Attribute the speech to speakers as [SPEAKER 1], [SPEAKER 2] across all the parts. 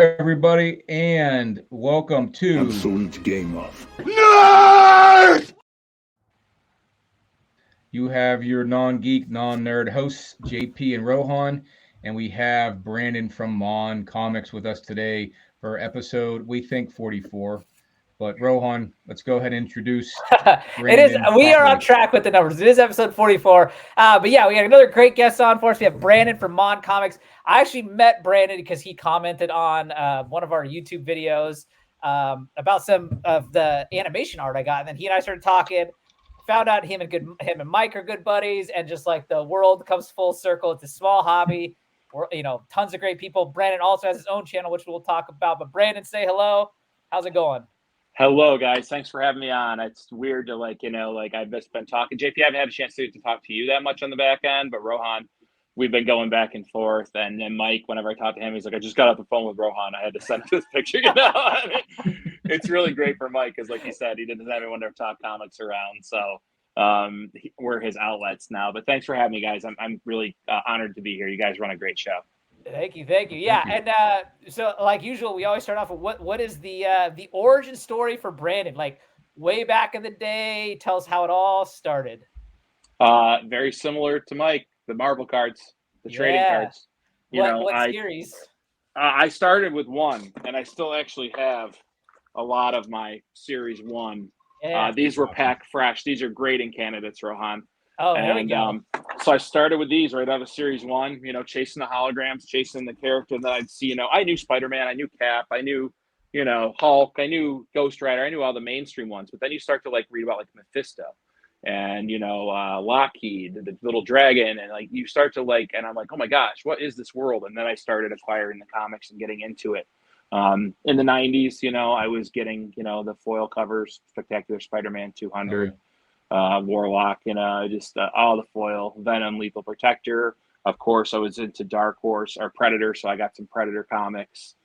[SPEAKER 1] everybody, and welcome to
[SPEAKER 2] Absolute Game Off.
[SPEAKER 3] Nerd!
[SPEAKER 1] You have your non-geek, non-nerd hosts, JP and Rohan, and we have Brandon from M.O.N Comics with us today for episode, we think, 44. But Rohan, let's go ahead and introduce
[SPEAKER 4] It is.
[SPEAKER 1] Brandon
[SPEAKER 4] We are on
[SPEAKER 1] properly.
[SPEAKER 4] track with the numbers. It is episode 44. But yeah, we got another great guest on for us. We have Brandon from M.O.N Comics. I actually met Brandon because he commented on one of our YouTube videos about some of the animation art I got, and then he and I started talking. Found out him and Mike are good buddies, and just like the world comes full circle. It's a small hobby. We're, tons of great people. Brandon also has his own channel, which we'll talk about. But Brandon, say hello. How's it going?
[SPEAKER 3] Hello, guys. Thanks for having me on. It's weird to I've just been talking. JP, I haven't had a chance to talk to you that much on the back end, but Rohan, we've been going back and forth. And then Mike, whenever I talk to him, he's like, I just got off the phone with Rohan. I had to send him this picture. It's really great for Mike because, like he said, he didn't have anyone to talk comics around. So we're his outlets now. But thanks for having me, guys. I'm really honored to be here. You guys run a great show.
[SPEAKER 4] Thank you. Yeah,
[SPEAKER 1] Thank you.
[SPEAKER 4] and so like usual, we always start off with what is the origin story for Brandon? Like way back in the day, tell us how it all started.
[SPEAKER 3] Very similar to Mike, the Marvel cards, the trading cards.
[SPEAKER 4] What series?
[SPEAKER 3] I started with one, and I still actually have a lot of my series one.
[SPEAKER 4] Yeah.
[SPEAKER 3] These were packed fresh. These are grading candidates, Rohan.
[SPEAKER 4] Oh, there we go.
[SPEAKER 3] So I started with these right out of series one, chasing the holograms, chasing the character that I'd see. I knew Spider-Man, I knew Cap, I knew, Hulk, I knew Ghost Rider, I knew all the mainstream ones. But then you start to read about Mephisto and, Lockheed, the little dragon. And you start to and I'm like, oh my gosh, what is this world? And then I started acquiring the comics and getting into it. In the 90s, I was getting, the foil covers, Spectacular Spider-Man 200. Warlock, just all the foil, Venom, Lethal Protector. Of course, I was into Dark Horse or Predator, so I got some Predator comics.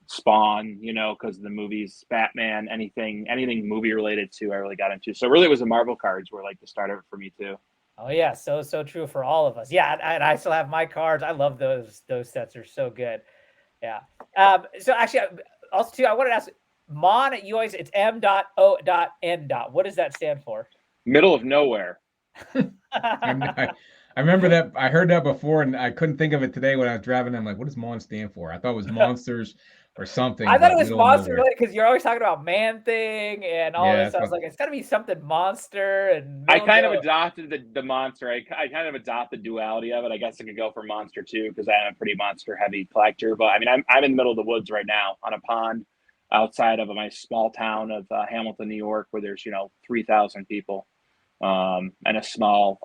[SPEAKER 3] Spawn, because of the movies, Batman, anything movie related to, I really got into. So really, it was the Marvel cards were the start of it for me too.
[SPEAKER 4] Oh yeah, so true for all of us. Yeah, and I still have my cards. I love those sets. Are so good. Yeah. So actually, also too, I wanted to ask. M.O.N. it's M.O.N. What does that stand for?
[SPEAKER 3] Middle of nowhere.
[SPEAKER 1] I remember that. I heard that before, and I couldn't think of it today when I was driving. I'm like, what does M.O.N stand for? I thought it was monsters or something.
[SPEAKER 4] I thought it was monster related because you're always talking about Man-Thing and all this. I was like, it's got to be something monster. And
[SPEAKER 3] I kind of adopted the monster. I kind of adopted the duality of it. I guess I could go for monster too because I'm a pretty monster heavy collector. But I mean, I'm in the middle of the woods right now on a pond outside of my small town of Hamilton, New York, where there's 3,000 people, and a small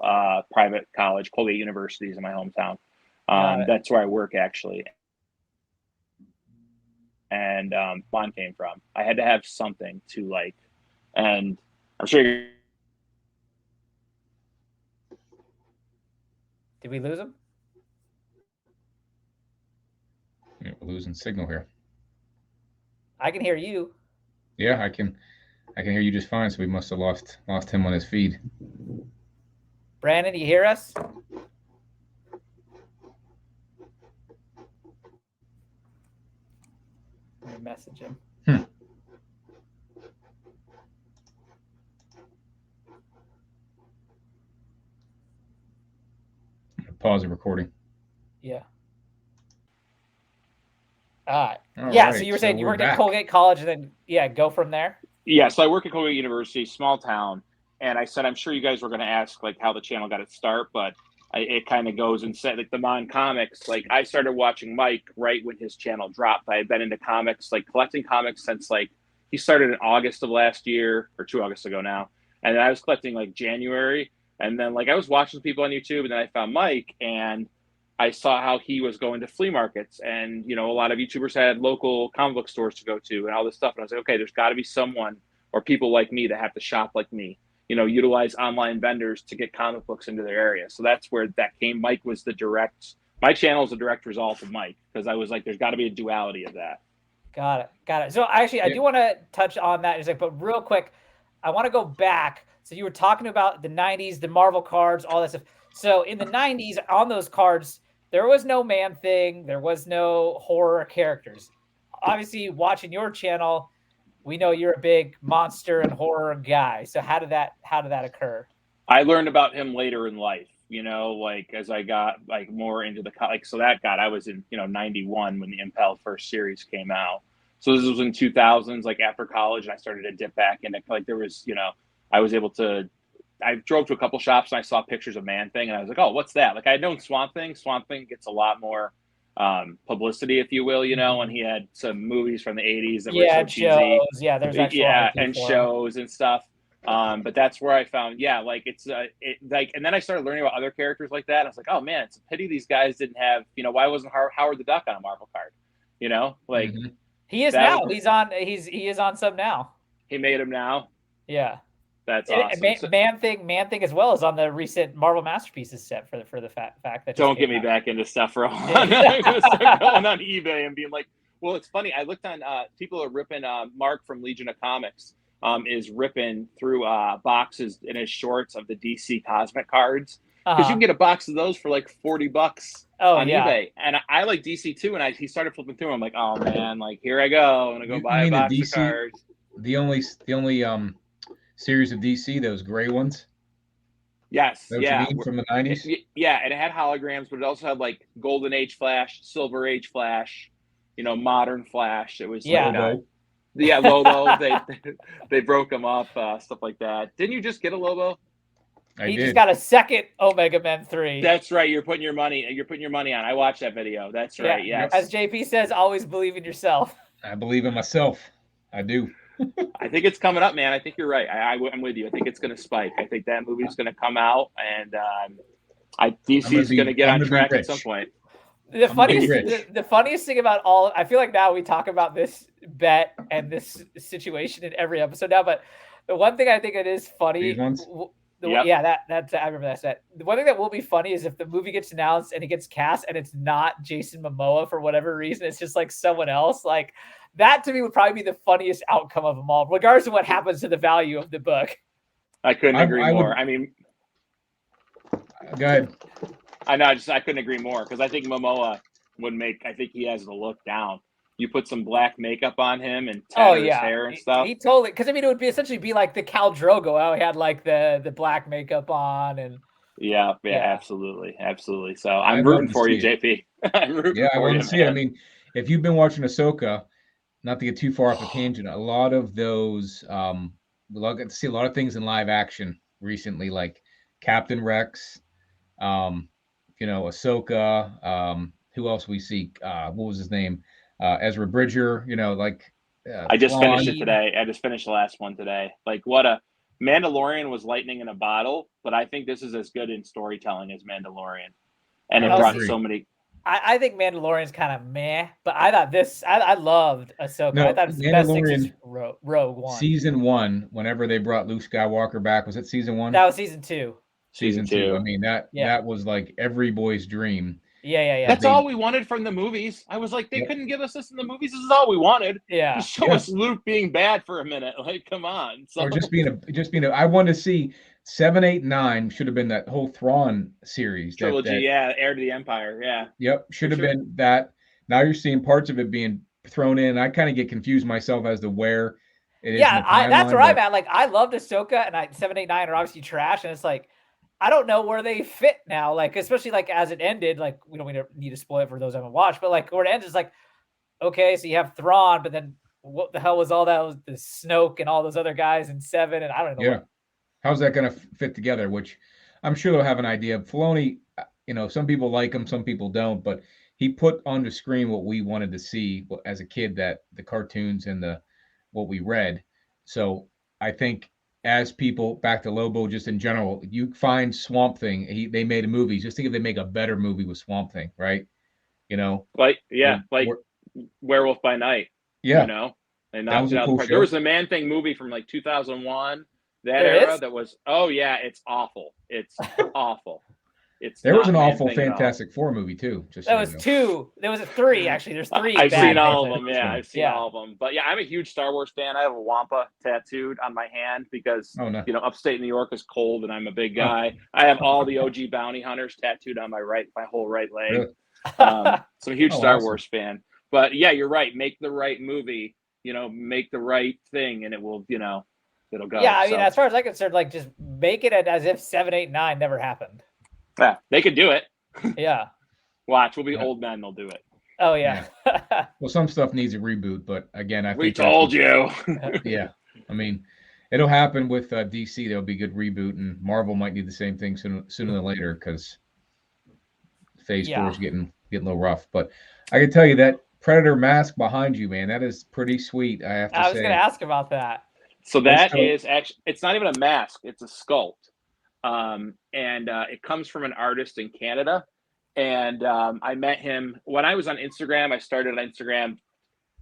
[SPEAKER 3] private college, Colgate University is in my hometown. That's where I work actually. And M.O.N came from. I had to have something to like, and I'm sure.
[SPEAKER 4] Did we lose him?
[SPEAKER 1] Yeah, we're losing signal here.
[SPEAKER 4] I can hear you.
[SPEAKER 1] Yeah, I can hear you just fine. So we must have lost him on his feed.
[SPEAKER 4] Brandon, do you hear us? Let me message him.
[SPEAKER 1] Pause the recording.
[SPEAKER 4] Yeah. All
[SPEAKER 1] right.
[SPEAKER 4] So you were saying you worked at Colgate College and then, go from there?
[SPEAKER 3] Yeah, so I work at Colgate University, small town. And I said, I'm sure you guys were going to ask, how the channel got its start. But it kind of goes and said, the M.O.N comics, I started watching Mike right when his channel dropped. I had been into comics, collecting comics since, he started in August of last year, or 2 Augusts ago now. And then I was collecting, January. And then, I was watching people on YouTube, and then I found Mike, and I saw how he was going to flea markets, and a lot of YouTubers had local comic book stores to go to and all this stuff. And I was like, okay, there's got to be someone or people like me that have to shop like me, utilize online vendors to get comic books into their area. So that's where that came. Mike was my channel is a direct result of Mike because I was like, there's got to be a duality of that.
[SPEAKER 4] Got it. So actually, I do want to touch on that, but real quick, I want to go back. So you were talking about the 90s, the Marvel cards, all that stuff. So in the 90s, on those cards, there was no Man-Thing. There was no horror characters. Obviously, watching your channel, we know you're a big monster and horror guy. So how did that occur?
[SPEAKER 3] I learned about him later in life, like as I got like more into I was in, 91 when the Impel first series came out. So this was in 2000s, like after college, and I started to dip back into like there was, I drove to a couple shops and I saw pictures of Man-Thing and I was like, oh, what's that? Like I had known Swamp Thing. Swamp Thing gets a lot more publicity, if you will, and he had some movies from the 80s that were so cheesy.
[SPEAKER 4] Shows. Yeah, there's actual
[SPEAKER 3] and shows and stuff. But that's where I found, like it's and then I started learning about other characters like that. And I was like, oh man, it's a pity these guys didn't have, why wasn't Howard the Duck on a Marvel card?
[SPEAKER 4] He is now. He is on some now.
[SPEAKER 3] He made him now.
[SPEAKER 4] Yeah,
[SPEAKER 3] that's awesome.
[SPEAKER 4] Man-Thing as well is on the recent Marvel Masterpieces set for the fact that.
[SPEAKER 3] Don't get me back into stuff, Rohan. I'm gonna start going on eBay and being like, well, it's funny. I looked on people are ripping Mark from Legion of Comics. Is ripping through boxes in his shorts of the DC Cosmic cards because you can get a box of those for like $40 on eBay. And I like DC too. And he started flipping through. I'm like, oh man, like here I go. I'm gonna go buy a box of cards.
[SPEAKER 1] The only series of DC, those gray ones.
[SPEAKER 3] Yes,
[SPEAKER 1] from the 90s.
[SPEAKER 3] And it had holograms, but it also had like Golden Age Flash, Silver Age Flash, Modern Flash. It was Lobo. They broke him up, stuff like that. Didn't you just get a Lobo?
[SPEAKER 4] He just got a second Omega Men 3.
[SPEAKER 3] That's right. You're putting your money on. I watched that video. That's right. Yes.
[SPEAKER 4] As JP says, always believe in yourself.
[SPEAKER 1] I believe in myself. I do.
[SPEAKER 3] I think it's coming up, man. I think you're right. I'm with you. I think it's going to spike. I think that movie's going to come out, and DC's going to get on track at some point.
[SPEAKER 4] The funniest thing about I feel like now we talk about this bet and this situation in every episode now, but the one thing I think it is funny, that's I remember that set. The one thing that will be funny is if the movie gets announced and it gets cast and it's not Jason Momoa for whatever reason, it's just like someone else. Like that to me would probably be the funniest outcome of them all, regardless of what happens to the value of the book.
[SPEAKER 3] I couldn't agree more. I mean,
[SPEAKER 1] go ahead.
[SPEAKER 3] I couldn't agree more because I think Momoa I think he has the look down. You put some black makeup on him and tatted his hair and stuff.
[SPEAKER 4] He totally, because I mean, it would essentially be like the Khal Drogo. How he had like the black makeup on and.
[SPEAKER 3] Yeah, absolutely. So I'm rooting for you, JP. I'm rooting for you.
[SPEAKER 1] I want to see it. I mean, if you've been watching Ahsoka, not to get too far off the tangent, a lot of those, we'll get to see a lot of things in live action recently, like Captain Rex. Ahsoka, who else we see? What was his name? Ezra Bridger,
[SPEAKER 3] I just finished it today. I just finished the last one today. Like what a Mandalorian was lightning in a bottle, but I think this is as good in storytelling as Mandalorian. And it brought so many.
[SPEAKER 4] I think Mandalorian's kind of meh, but I thought I loved Ahsoka. No, I thought it's the best thing since Rogue One.
[SPEAKER 1] Season 1, whenever they brought Luke Skywalker back, was it season 1?
[SPEAKER 4] That was season 2.
[SPEAKER 1] Season 2. I mean, that was like every boy's dream.
[SPEAKER 4] Yeah.
[SPEAKER 3] That's all we wanted from the movies. I was like, they couldn't give us this in the movies. This is all we wanted.
[SPEAKER 4] Yeah.
[SPEAKER 3] Just show us Luke being bad for a minute. Like, come on.
[SPEAKER 1] Or just being a. I wanted to see 7, 8, 9 should have been that whole Thrawn series
[SPEAKER 3] trilogy. Heir to the Empire. Yeah.
[SPEAKER 1] Yep, should have been that. Now you're seeing parts of it being thrown in. I kind of get confused myself as to where it is.
[SPEAKER 4] That's where I'm at. Like, I loved Ahsoka, and 7, 8, 9 are obviously trash, and it's like. I don't know where they fit now, like especially like as it ended. Like we don't need to spoil it for those who haven't watched, but like where it ends is like, okay, so you have Thrawn, but then what the hell was all that? Was the Snoke and all those other guys in 7, and I don't know.
[SPEAKER 1] Yeah, how's that going to fit together? Which I'm sure they'll have an idea. Filoni, some people like him, some people don't, but he put on the screen what we wanted to see as a kid, that the cartoons and what we read. So I think. As people, back to Lobo, just in general, you find Swamp Thing. They made a movie. Just think if they make a better movie with Swamp Thing, right?
[SPEAKER 3] Like Werewolf by Night.
[SPEAKER 1] Yeah,
[SPEAKER 3] and that was a cool show. There was a Man-Thing movie from like 2001. Era that was. Oh yeah, it's awful. It's awful.
[SPEAKER 1] There was an awful Fantastic Four movie too.
[SPEAKER 4] That was 2. There was a 3 actually. There's 3.
[SPEAKER 3] I've seen all of them. Yeah, I've seen all of them. But yeah, I'm a huge Star Wars fan. I have a Wampa tattooed on my hand because upstate New York is cold and I'm a big guy. I have all the OG bounty hunters tattooed on my whole right leg. So I'm a huge
[SPEAKER 1] Oh,
[SPEAKER 3] Star
[SPEAKER 1] awesome.
[SPEAKER 3] Wars fan. But yeah, you're right. Make the right movie, make the right thing, and it will, it'll go.
[SPEAKER 4] Yeah, I mean,
[SPEAKER 3] So
[SPEAKER 4] as far as I'm concerned, like just make it as if 7, 8, 9 never happened.
[SPEAKER 3] yeah, they could do it.
[SPEAKER 4] Yeah.
[SPEAKER 3] Watch, we'll be
[SPEAKER 1] Yeah.
[SPEAKER 3] old men. They'll do it.
[SPEAKER 4] Oh yeah.
[SPEAKER 1] Well, some stuff needs a reboot, but again, I
[SPEAKER 3] We
[SPEAKER 1] think that's
[SPEAKER 3] told you.
[SPEAKER 1] yeah. I mean, it'll happen with DC. There'll be good reboot, and Marvel might need the same thing sooner than later because Phase 4 is getting a little rough. But I can tell you that Predator mask behind you, man, that is pretty sweet. I have to
[SPEAKER 4] I was going
[SPEAKER 1] say.
[SPEAKER 4] to ask about that.
[SPEAKER 3] So that is actually, it's not even a mask; it's a sculpt, and it comes from an artist in Canada. And I met him when I was on Instagram. I started on Instagram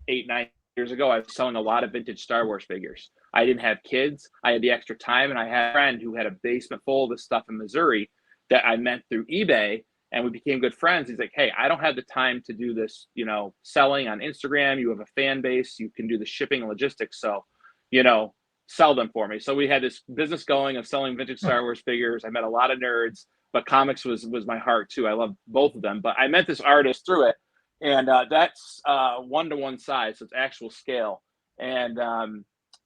[SPEAKER 3] 8, 9 years ago. I was selling a lot of vintage Star Wars figures. I didn't have kids. I had the extra time, and I had a friend who had a basement full of this stuff in Missouri that I met through eBay, and we became good friends. He's like, "Hey, I don't have the time to do this, selling on Instagram. You have a fan base. You can do the shipping and logistics. So, sell them for me." So we had this business going of selling vintage Star Wars figures. I met a lot of nerds, but comics was my heart too. I love both of them. But I met this artist through it, and that's 1-to-1 size, so it's actual scale, and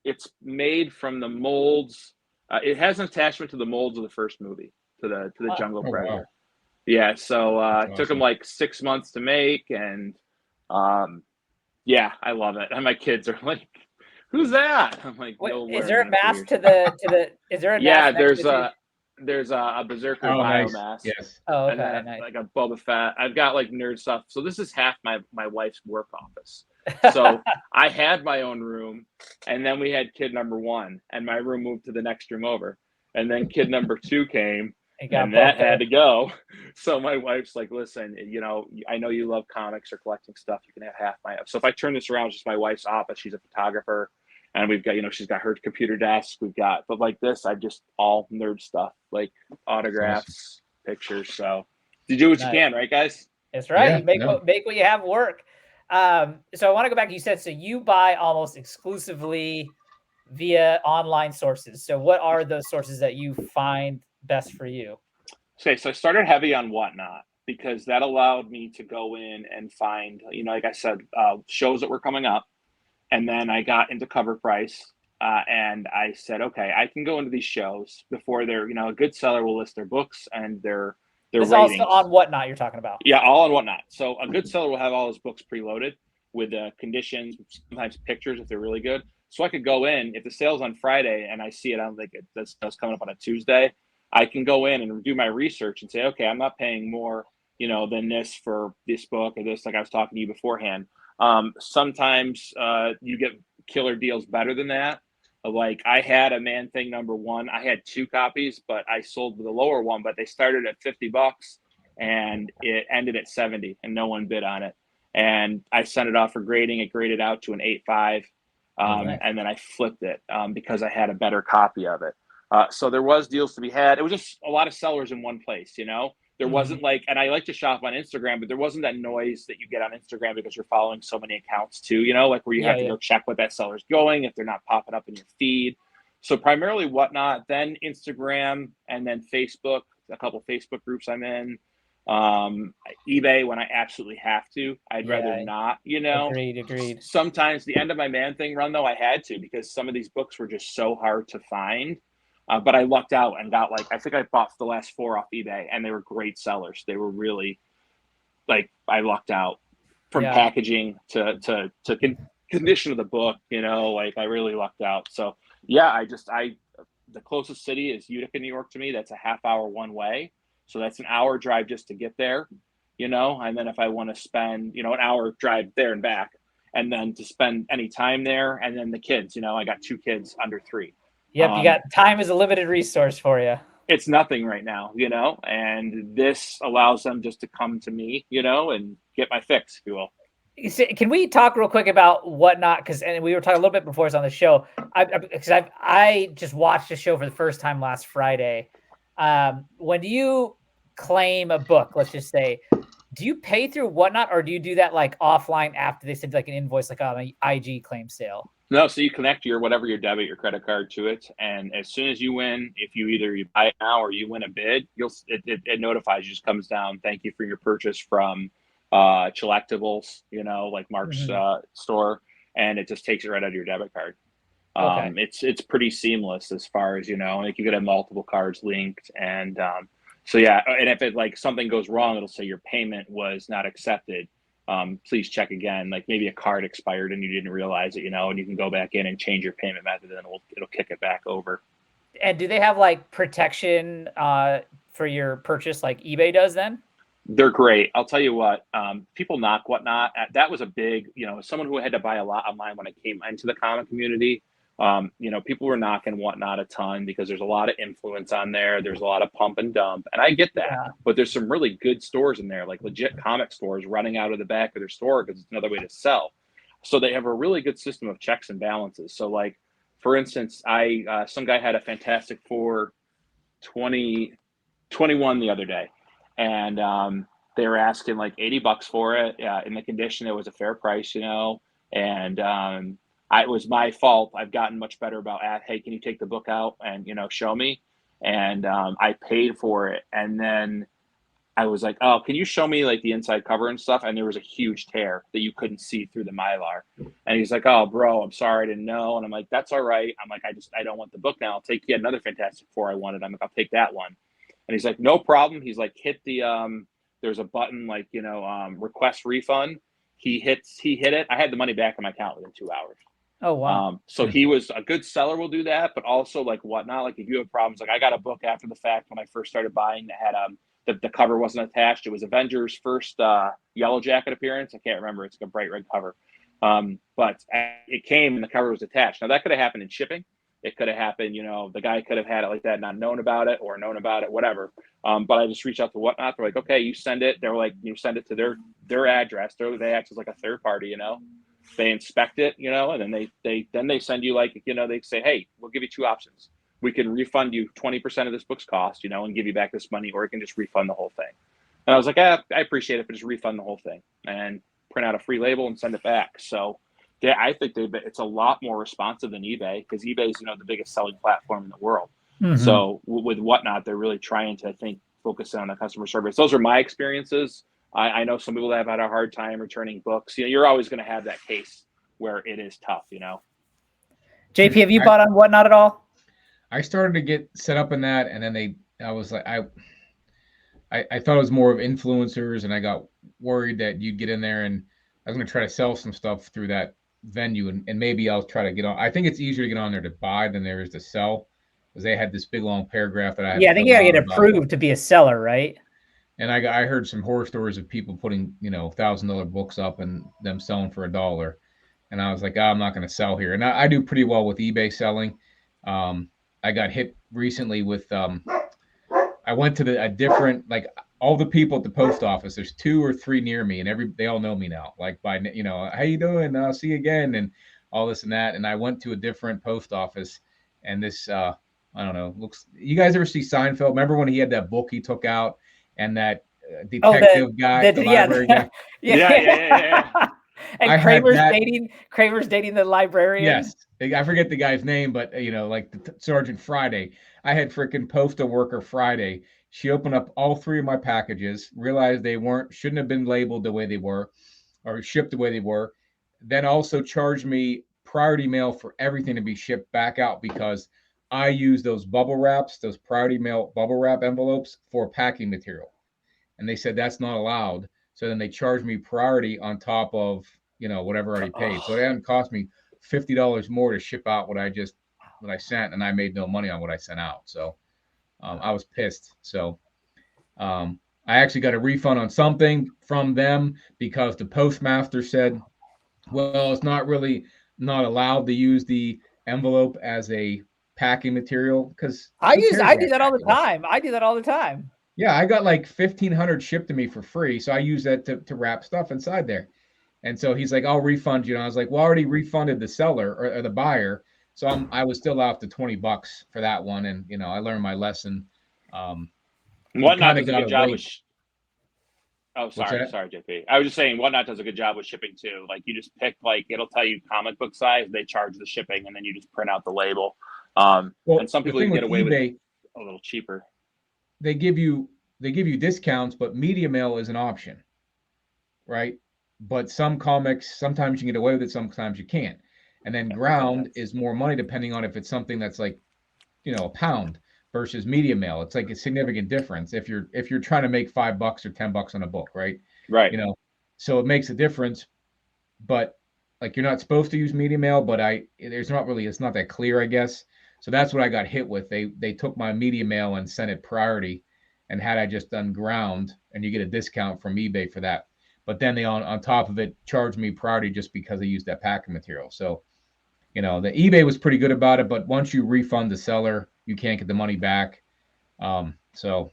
[SPEAKER 3] it's made from the molds. It has an attachment to the molds of the first movie, to the Jungle Predator.
[SPEAKER 1] Wow.
[SPEAKER 3] Yeah, so it took
[SPEAKER 1] awesome.
[SPEAKER 3] them like 6 months to make, and yeah, I love it. And my kids are like, "Who's that?" I'm like,
[SPEAKER 4] Wait,
[SPEAKER 3] "You'll
[SPEAKER 4] is
[SPEAKER 3] learn
[SPEAKER 4] there a
[SPEAKER 3] in a few
[SPEAKER 4] mask
[SPEAKER 3] years."
[SPEAKER 4] to the is there a
[SPEAKER 3] Yeah,
[SPEAKER 4] mask next to it?
[SPEAKER 3] there's a Berserker
[SPEAKER 1] Oh, nice.
[SPEAKER 3] biomass,
[SPEAKER 1] Yes.
[SPEAKER 4] Oh,
[SPEAKER 3] and
[SPEAKER 4] okay,
[SPEAKER 3] then
[SPEAKER 4] nice.
[SPEAKER 3] like a Boba Fett. I've got like nerd stuff. So this is half my wife's work office. So I had my own room, and then we had kid number 1, and my room moved to the next room over, and then kid number 2 came,
[SPEAKER 4] It got
[SPEAKER 3] and that had
[SPEAKER 4] bumped
[SPEAKER 3] to go. So my wife's like, "Listen, I know you love comics or collecting stuff. You can have half my." So if I turn this around, it's just my wife's office. She's a photographer, and we've got, she's got her computer desk. But like this, I just all nerd stuff, like autographs, pictures. So you do what you
[SPEAKER 4] Nice.
[SPEAKER 3] can, right, guys?
[SPEAKER 4] That's right.
[SPEAKER 1] Yeah,
[SPEAKER 4] You make
[SPEAKER 1] no.
[SPEAKER 4] what you have work. So I want to go back. You said so you buy almost exclusively via online sources. So what are those sources that you find best for you?
[SPEAKER 3] Okay, so I started heavy on Whatnot because that allowed me to go in and find, like I said, shows that were coming up. And then I got into Cover Price, and I said, okay, I can go into these shows before they're, a good seller will list their books and their
[SPEAKER 4] This is
[SPEAKER 3] ratings.
[SPEAKER 4] also on Whatnot you're talking about.
[SPEAKER 3] Yeah, all on Whatnot. So a good seller will have all his books preloaded with conditions, sometimes pictures if they're really good. So I could go in if the sale's on Friday and I see it on like that's coming up on a Tuesday. I can go in and do my research and say, okay, I'm not paying more, than this for this book or this. Like I was talking to you beforehand. Sometimes you get killer deals better than that. Like I had a Man Thing #1. I had 2 copies, but I sold the lower one. But they started at $50, and it ended at 70, and no one bid on it. And I sent it off for grading. It graded out to an 8.5,
[SPEAKER 1] Nice.
[SPEAKER 3] and then I flipped it because I had a better copy of it. So there was deals to be had. It was just a lot of sellers in one place, There wasn't and I like to shop on Instagram, but there wasn't that noise that you get on Instagram because you're following so many accounts too, like where you have to go check what that seller's going if they're not popping up in your feed. So primarily Whatnot, then Instagram, and then Facebook, a couple Facebook groups I'm in. eBay when I absolutely have to. I'd rather not,
[SPEAKER 4] Agreed.
[SPEAKER 3] Sometimes the end of my Man Thing run, though, I had to because some of these books were just so hard to find. But I lucked out and got I think I bought the last 4 off eBay, and they were great sellers. They were really I lucked out from packaging to condition of the book, I really lucked out. So yeah, the closest city is Utica, New York to me. That's a half-hour one way. So that's an hour drive just to get there, and then if I want to spend, an hour drive there and back, and then to spend any time there, and then the kids, I got 2 kids under 3.
[SPEAKER 4] Yep, you got time is a limited resource for you.
[SPEAKER 3] It's nothing right now, and this allows them just to come to me, and get my fix, if you will.
[SPEAKER 4] Can we talk real quick about Whatnot? Because we were talking a little bit before it's on the show. I just watched the show for the first time last Friday. When do you claim a book? Let's just say, do you pay through Whatnot, or do you do that offline after they send an invoice, like on an IG claim sale?
[SPEAKER 3] No, so you connect your debit, your credit card to it, and as soon as you win, if you buy it now or you win a bid, it notifies you. Just comes down. Thank you for your purchase from collectibles, like Mark's store, and it just takes it right out of your debit card.
[SPEAKER 4] Okay.
[SPEAKER 3] It's pretty seamless as far as, like you could have multiple cards linked. And so, yeah. And if it like something goes wrong, it'll say your payment was not accepted. Please check again. Like maybe a card expired and you didn't realize it, and you can go back in and change your payment method and it'll kick it back over.
[SPEAKER 4] And do they have like protection for your purchase like eBay does then?
[SPEAKER 3] They're great. I'll tell you what, people knock Whatnot. That was a big, someone who had to buy a lot online when I came into the comic community. People were knocking Whatnot a ton because there's a lot of influence on there. There's a lot of pump and dump, and I get that.
[SPEAKER 4] Yeah.
[SPEAKER 3] But there's some really good stores in there, like legit comic stores running out of the back of their store because it's another way to sell. So they have a really good system of checks and balances. So like, for instance, some guy had a Fantastic Four 2021 the other day, and they were asking like $80 for it. In the condition, it was a fair price, and it was my fault. I've gotten much better about, hey, can you take the book out and, show me? And I paid for it. And then I was like, oh, can you show me like the inside cover and stuff? And there was a huge tear that you couldn't see through the Mylar. And he's like, oh, bro, I'm sorry, I didn't know. And I'm like, that's all right. I'm like, I don't want the book now. I'll take yet another Fantastic Four I wanted. I'm like, I'll take that one. And he's like, no problem. He's like, hit the, there's a button like, request refund. He hit it. I had the money back in my account within 2 hours.
[SPEAKER 4] Oh, wow.
[SPEAKER 3] So he was a good seller, will do that, but also like Whatnot, like if you have problems, like I got a book after the fact when I first started buying that had, the cover wasn't attached. It was Avengers' first Yellow Jacket appearance. I can't remember. It's like a bright red cover. But it came and the cover was attached. Now that could have happened in shipping. It could have happened, the guy could have had it like that, not known about it or known about it, whatever. But I just reached out to Whatnot. They're like, okay, you send it. They're like, you send it to their address. They act as like a third party, They inspect it, and then they send you like, they say, hey, we'll give you two options. We can refund you 20% of this book's cost, and give you back this money, or we can just refund the whole thing. And I was like, I appreciate it, but just refund the whole thing and print out a free label and send it back. So yeah, I think it's a lot more responsive than eBay because eBay is, the biggest selling platform in the world. Mm-hmm. So with Whatnot, they're really trying to, I think, focus on the customer service. Those are my experiences. I know some people that have had a hard time returning books. You're always going to have that case where it is tough,
[SPEAKER 4] JP, have you bought on Whatnot at all?
[SPEAKER 1] I started to get set up in that, and then I was like, I thought it was more of influencers, and I got worried that you'd get in there, and I was going to try to sell some stuff through that venue, and maybe I'll try to get on. I think it's easier to get on there to buy than there is to sell, because they had this big long paragraph that I had.
[SPEAKER 4] Yeah, I think you got to get approved to be a seller, right?
[SPEAKER 1] And I heard some horror stories of people putting $1,000 books up and them selling for $1, and I was like, I'm not going to sell here. And I do pretty well with eBay selling. I got hit recently with I went to a different, like all the people at the post office, there's 2 or 3 near me, and they all know me now, like by how you doing, I'll see you again, and all this and that. And I went to a different post office, and this I don't know, you guys ever see Seinfeld? Remember when he had that book he took out, and that detective guy, the library guy?
[SPEAKER 3] Yeah.
[SPEAKER 4] And Kramer's dating the librarian.
[SPEAKER 1] Yes, I forget the guy's name, but like Sergeant Friday. I had freaking postal worker Friday. She opened up all 3 of my packages, realized they shouldn't have been labeled the way they were, or shipped the way they were. Then also charged me priority mail for everything to be shipped back out because I use those those priority mail bubble wrap envelopes for packing material, and they said that's not allowed. So then they charged me priority on top of, whatever I already paid. So it hadn't cost me $50 more to ship out what I sent, and I made no money on what I sent out. So I was pissed. So I actually got a refund on something from them because the postmaster said, well, it's not allowed to use the envelope as a packing material because
[SPEAKER 4] I do that all the time. I do that all the time.
[SPEAKER 1] Yeah, I got like 1,500 shipped to me for free, so I use that to wrap stuff inside there. And so he's like, "I'll refund you." And I was like, "Well, I already refunded the seller or the buyer, so I was still out to $20 for that one." And I learned my lesson.
[SPEAKER 3] Whatnot does a good job with. Sorry, JP. I was just saying, Whatnot does a good job with shipping too. Like you just pick, like it'll tell you comic book size, they charge the shipping, and then you just print out the label. And some people can get away with it a little cheaper.
[SPEAKER 1] They give you discounts, but media mail is an option. right? But some comics, sometimes you can get away with it, sometimes you can't. And then ground is more money depending on if it's something that's like, a pound versus media mail. It's like a significant difference if you're trying to make $5 or $10 on a book, right?
[SPEAKER 3] Right.
[SPEAKER 1] So it makes a difference, but like you're not supposed to use media mail, but it's not that clear, I guess. So that's what I got hit with. They took my media mail and sent it priority, and had I just done ground, and you get a discount from eBay for that. But then they on top of it charged me priority just because I used that packing material. So the eBay was pretty good about it, but once you refund the seller, you can't get the money back. So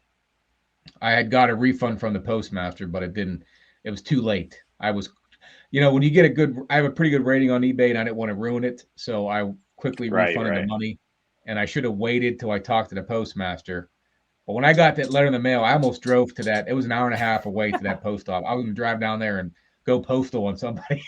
[SPEAKER 1] I had got a refund from the postmaster, but it was too late. When you get I have a pretty good rating on eBay, and I didn't want to ruin it. So I quickly refunded the money, and I should have waited till I talked to the postmaster. But when I got that letter in the mail, I almost drove to that. It was an hour and a half away to that post office. I was going to drive down there and go postal on somebody.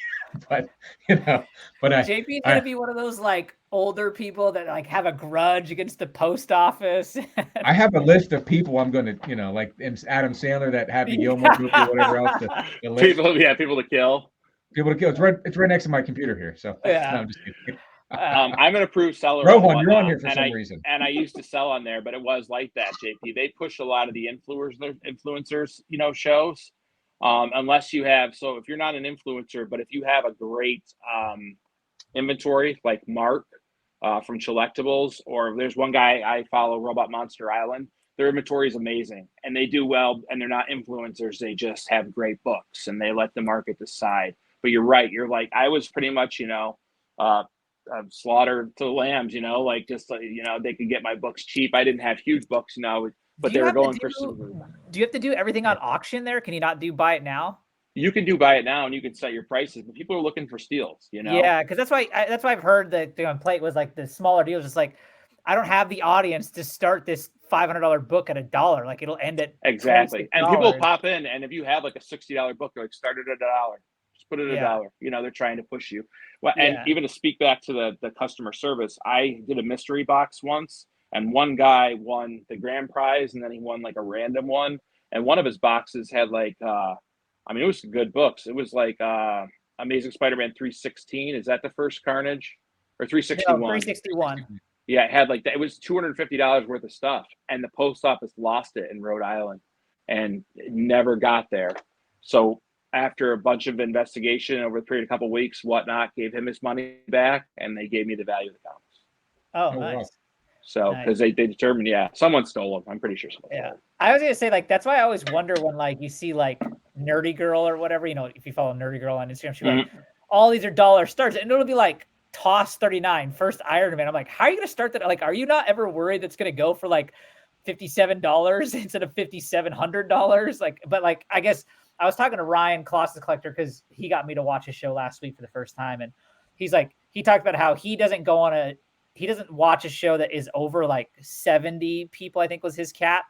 [SPEAKER 1] but
[SPEAKER 4] JP is gonna be one of those like older people that like have a grudge against the post office.
[SPEAKER 1] I have a list of people I'm going to, like Adam Sandler, that Happy Gilmore movie or whatever else. The list.
[SPEAKER 3] People to kill.
[SPEAKER 1] People to kill. It's right next to my computer here. So
[SPEAKER 4] yeah.
[SPEAKER 1] No, I'm just kidding.
[SPEAKER 3] I'm an approved seller.
[SPEAKER 1] Rohan, you're on here for some reason.
[SPEAKER 3] And I used to sell on there, but it was like that, JP. They push a lot of the influencers, shows. Unless you have, so if you're not an influencer, but if you have a great inventory like Mark from Collectibles, or there's one guy I follow, Robot Monster Island. Their inventory is amazing, and they do well, and they're not influencers. They just have great books, and they let the market decide. But you're right. You're like, I was pretty much, slaughter to the lambs, like just, they could get my books cheap. I didn't have huge books, but they were going for some.
[SPEAKER 4] Do you have to do everything on auction there? Can you not do buy it now?
[SPEAKER 3] You can do buy it now, and you can set your prices, but people are looking for steals,
[SPEAKER 4] Yeah, because that's why I've heard that on Plate was like the smaller deals. Just like, I don't have the audience to start this $500 book at $1. Like it'll end at
[SPEAKER 3] exactly. And people pop in, and if you have like a $60 book, they're like, start it at $1. Just put it at $1. They're trying to push you. Well, and even to speak back to the customer service, I did a mystery box once, and one guy won the grand prize, and then he won like a random one. And one of his boxes had like, it was good books. It was like Amazing Spider-Man 316. Is that the first Carnage? Or 361?
[SPEAKER 4] No, 361.
[SPEAKER 3] Yeah, it had like that. It was $250 worth of stuff, and the post office lost it in Rhode Island, and it never got there. So after a bunch of investigation over a period of a couple of weeks, whatnot, gave him his money back, and they gave me the value of the comics.
[SPEAKER 4] Oh, nice.
[SPEAKER 1] Wow.
[SPEAKER 3] So because they determined, someone stole them. I'm pretty sure someone stole them.
[SPEAKER 4] I was gonna say, like, that's why I always wonder when like you see like Nerdy Girl or whatever, if you follow Nerdy Girl on Instagram, she's like, all these are dollar starts, and it'll be like TOS 39 first Iron Man. I'm like, how are you gonna start that? Like, are you not ever worried that's gonna go for like $57 instead of $5,700? Like, but like, I guess I was talking to Ryan Colossus Collector because he got me to watch his show last week for the first time, and he's like, he talked about how he doesn't watch a show that is over like 70 people, I think was his cap,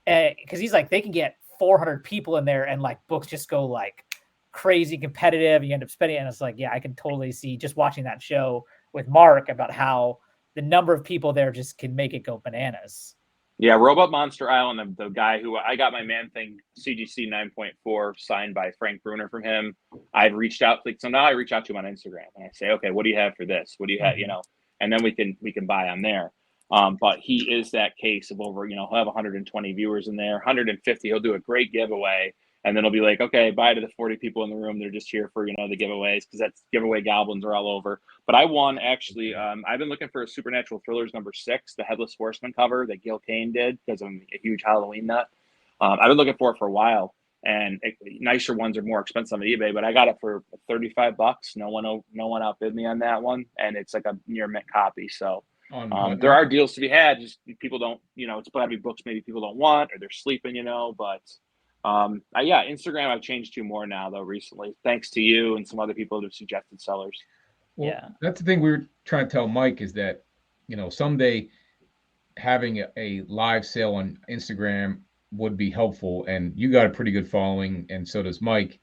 [SPEAKER 4] because he's like, they can get 400 people in there and like books just go like crazy competitive. You end up spending, and it's like, I can totally see just watching that show with Mark about how the number of people there just can make it go bananas.
[SPEAKER 3] Yeah, Robot Monster Island, the guy who I got my Man-Thing CGC 9.4 signed by Frank Bruner from him. I've reached out, so now I reach out to him on Instagram and I say, okay, what do you have for this? What do you have, and then we can buy on there. But he is that case of over, he'll have 120 viewers in there, 150. He'll do a great giveaway. And then he'll be like, okay, bye to the 40 people in the room. They're just here for, the giveaways, because that's giveaway goblins are all over. But I won, actually. I've been looking for a Supernatural Thrillers #6, the Headless Horseman cover that Gil Kane did, because I'm a huge Halloween nut. I've been looking for it for a while. And nicer ones are more expensive on eBay, but I got it for $35. No one outbid me on that one. And it's like a near mint copy. So there are deals to be had. Just people don't, it's probably books maybe people don't want, or they're sleeping, but Instagram I've changed to more now though recently, thanks to you and some other people that have suggested sellers.
[SPEAKER 1] Well, that's the thing we were trying to tell Mike, is that someday having a live sale on Instagram would be helpful, and you got a pretty good following, and so does Mike.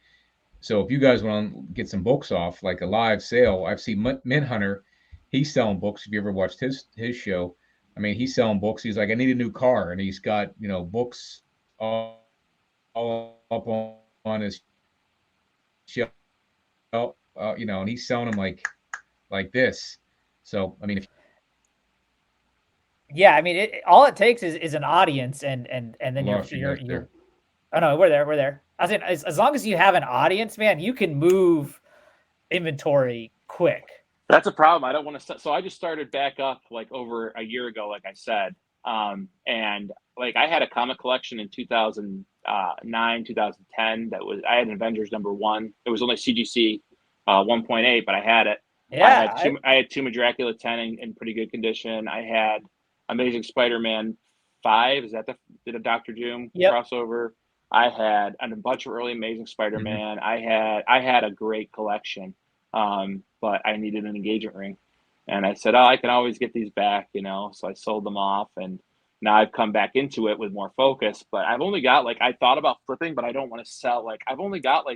[SPEAKER 1] So if you guys want to get some books off, like a live sale, I've seen Mint Hunter, he's selling books. If you ever watched his show, he's selling books. He's like, I need a new car, and he's got books all up on his shelf, and he's selling them like this. So I mean,
[SPEAKER 4] Yeah, I mean, all it takes is an audience, and then you're. Oh no, we're there. I was saying, as long as you have an audience, man, you can move inventory quick.
[SPEAKER 3] That's a problem. I don't want to. So I just started back up like over a year ago, like I said, and like I had a comic collection in 2009, 2010. I had Avengers #1. It was only CGC 1.8, but I had it.
[SPEAKER 4] Yeah,
[SPEAKER 3] I had Tomb of Dracula 10 in pretty good condition. I had Amazing Spider-Man 5. Is that the Dr. Doom crossover? I had a bunch of early Amazing Spider-Man. I had a great collection, but I needed an engagement ring, and I said, "Oh, I can always get these back," So I sold them off, and now I've come back into it with more focus. But I've only got I thought about flipping, but I don't want to sell. I've only got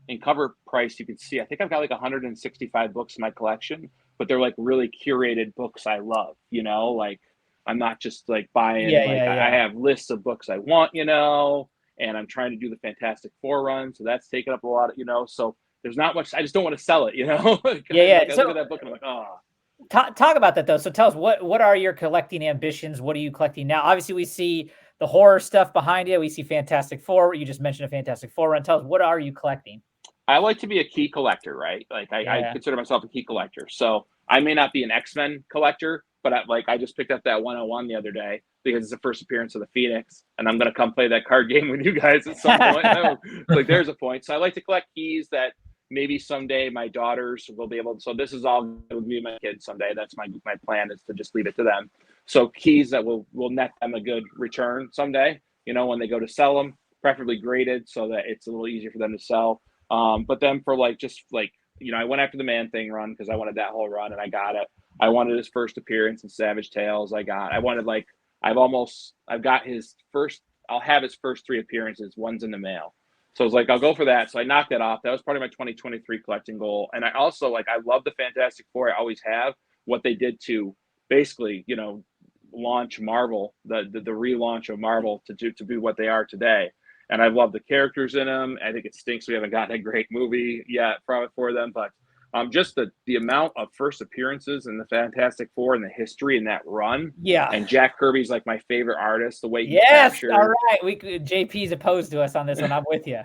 [SPEAKER 3] in cover price, you can see, I think I've got 165 books in my collection, but they're really curated books I love, I'm not just buying, I have lists of books I want, and I'm trying to do the Fantastic Four run. So that's taken up a lot of, so there's not much, I just don't want to sell it, I look at that book and I'm like, oh.
[SPEAKER 4] Talk about that though. So tell us, what are your collecting ambitions? What are you collecting now? Obviously we see the horror stuff behind you. We see Fantastic Four. You just mentioned a Fantastic Four run. Tell us, what are you collecting?
[SPEAKER 3] I like to be a key collector, right? I consider myself a key collector. So I may not be an X-Men collector, but I just picked up that 101 the other day because it's the first appearance of the Phoenix, and I'm going to come play that card game with you guys at some point. There's a point. So I like to collect keys that maybe someday my daughters will be able to. So this is all going to be my kids someday. That's my plan, is to just leave it to them. So keys that will net them a good return someday, when they go to sell them, preferably graded so that it's a little easier for them to sell. But then for I went after the Man Thing run because I wanted that whole run, and I got it. I wanted his first appearance in Savage Tales. I've got his first, I'll have his first 3 appearances. One's in the mail. So I was I'll go for that. So I knocked that off. That was part of my 2023 collecting goal. And I also I love the Fantastic Four. I always have. What they did to basically, launch Marvel, the relaunch of Marvel to be what they are today. And I love the characters in them. I think it stinks we haven't gotten a great movie yet for them, but just the amount of first appearances in the Fantastic Four and the history in that run.
[SPEAKER 4] Yeah.
[SPEAKER 3] And Jack Kirby's my favorite artist. The way he
[SPEAKER 4] captured. All right. JP's opposed to us on this one. I'm with you.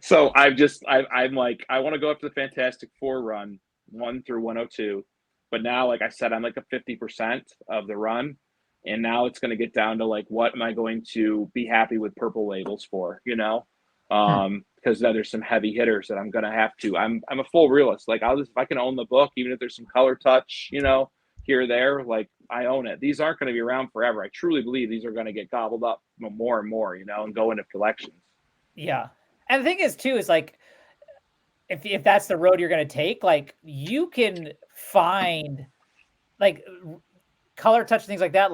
[SPEAKER 3] So I'm I want to go up to the Fantastic Four run 1 through 102, but now, like I said, I'm a 50% of the run. And now it's going to get down to what am I going to be happy with purple labels for, because there's some heavy hitters that I'm going to have to. I'm a full realist. If I can own the book, even if there's some color touch, here or there, I own it. These aren't going to be around forever. I truly believe these are going to get gobbled up more and more, and go into collections.
[SPEAKER 4] Yeah. And the thing is too, is if that's the road you're going to take, you can find color touch, things like that.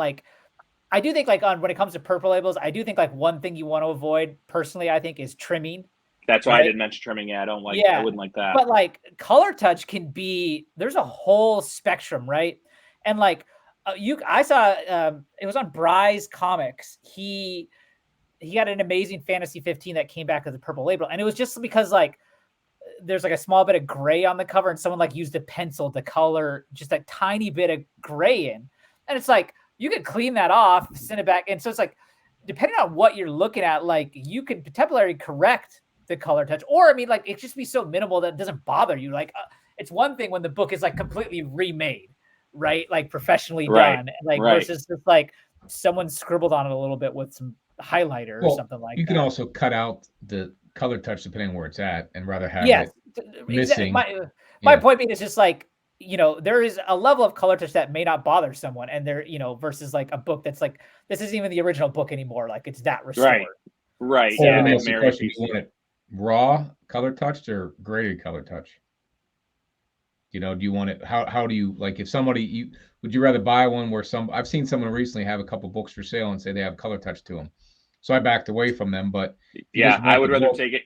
[SPEAKER 4] I do think when it comes to purple labels, I do think one thing you want to avoid personally, I think, is trimming.
[SPEAKER 3] That's why I didn't mention trimming. Yeah, I wouldn't like that.
[SPEAKER 4] But color touch can be, there's a whole spectrum, right? And I saw it was on Bry's Comics. He had an amazing Fantasy 15 that came back as a purple label, and it was just because there's a small bit of gray on the cover, and someone used a pencil to color just a tiny bit of gray in. And it's you could clean that off, send it back. And so it's depending on what you're looking at, you can temporarily correct the color touch, or it just be so minimal that it doesn't bother you. It's one thing when the book is completely remade, right? Professionally done, versus just someone scribbled on it a little bit with some highlighter or something like that.
[SPEAKER 1] You can also cut out the color touch depending on where it's at, and rather have it missing.
[SPEAKER 4] My point being is just there is a level of color touch that may not bother someone, and there, versus a book that's this isn't even the original book anymore. It's that restored.
[SPEAKER 3] Right.
[SPEAKER 1] So yeah. That's the question. Do you want it raw color touched or graded color touch? Do you want it? How do you if somebody would you rather buy one where I've seen someone recently have a couple books for sale and say they have color touch to them, so I backed away from them. But
[SPEAKER 3] yeah, I would rather take it.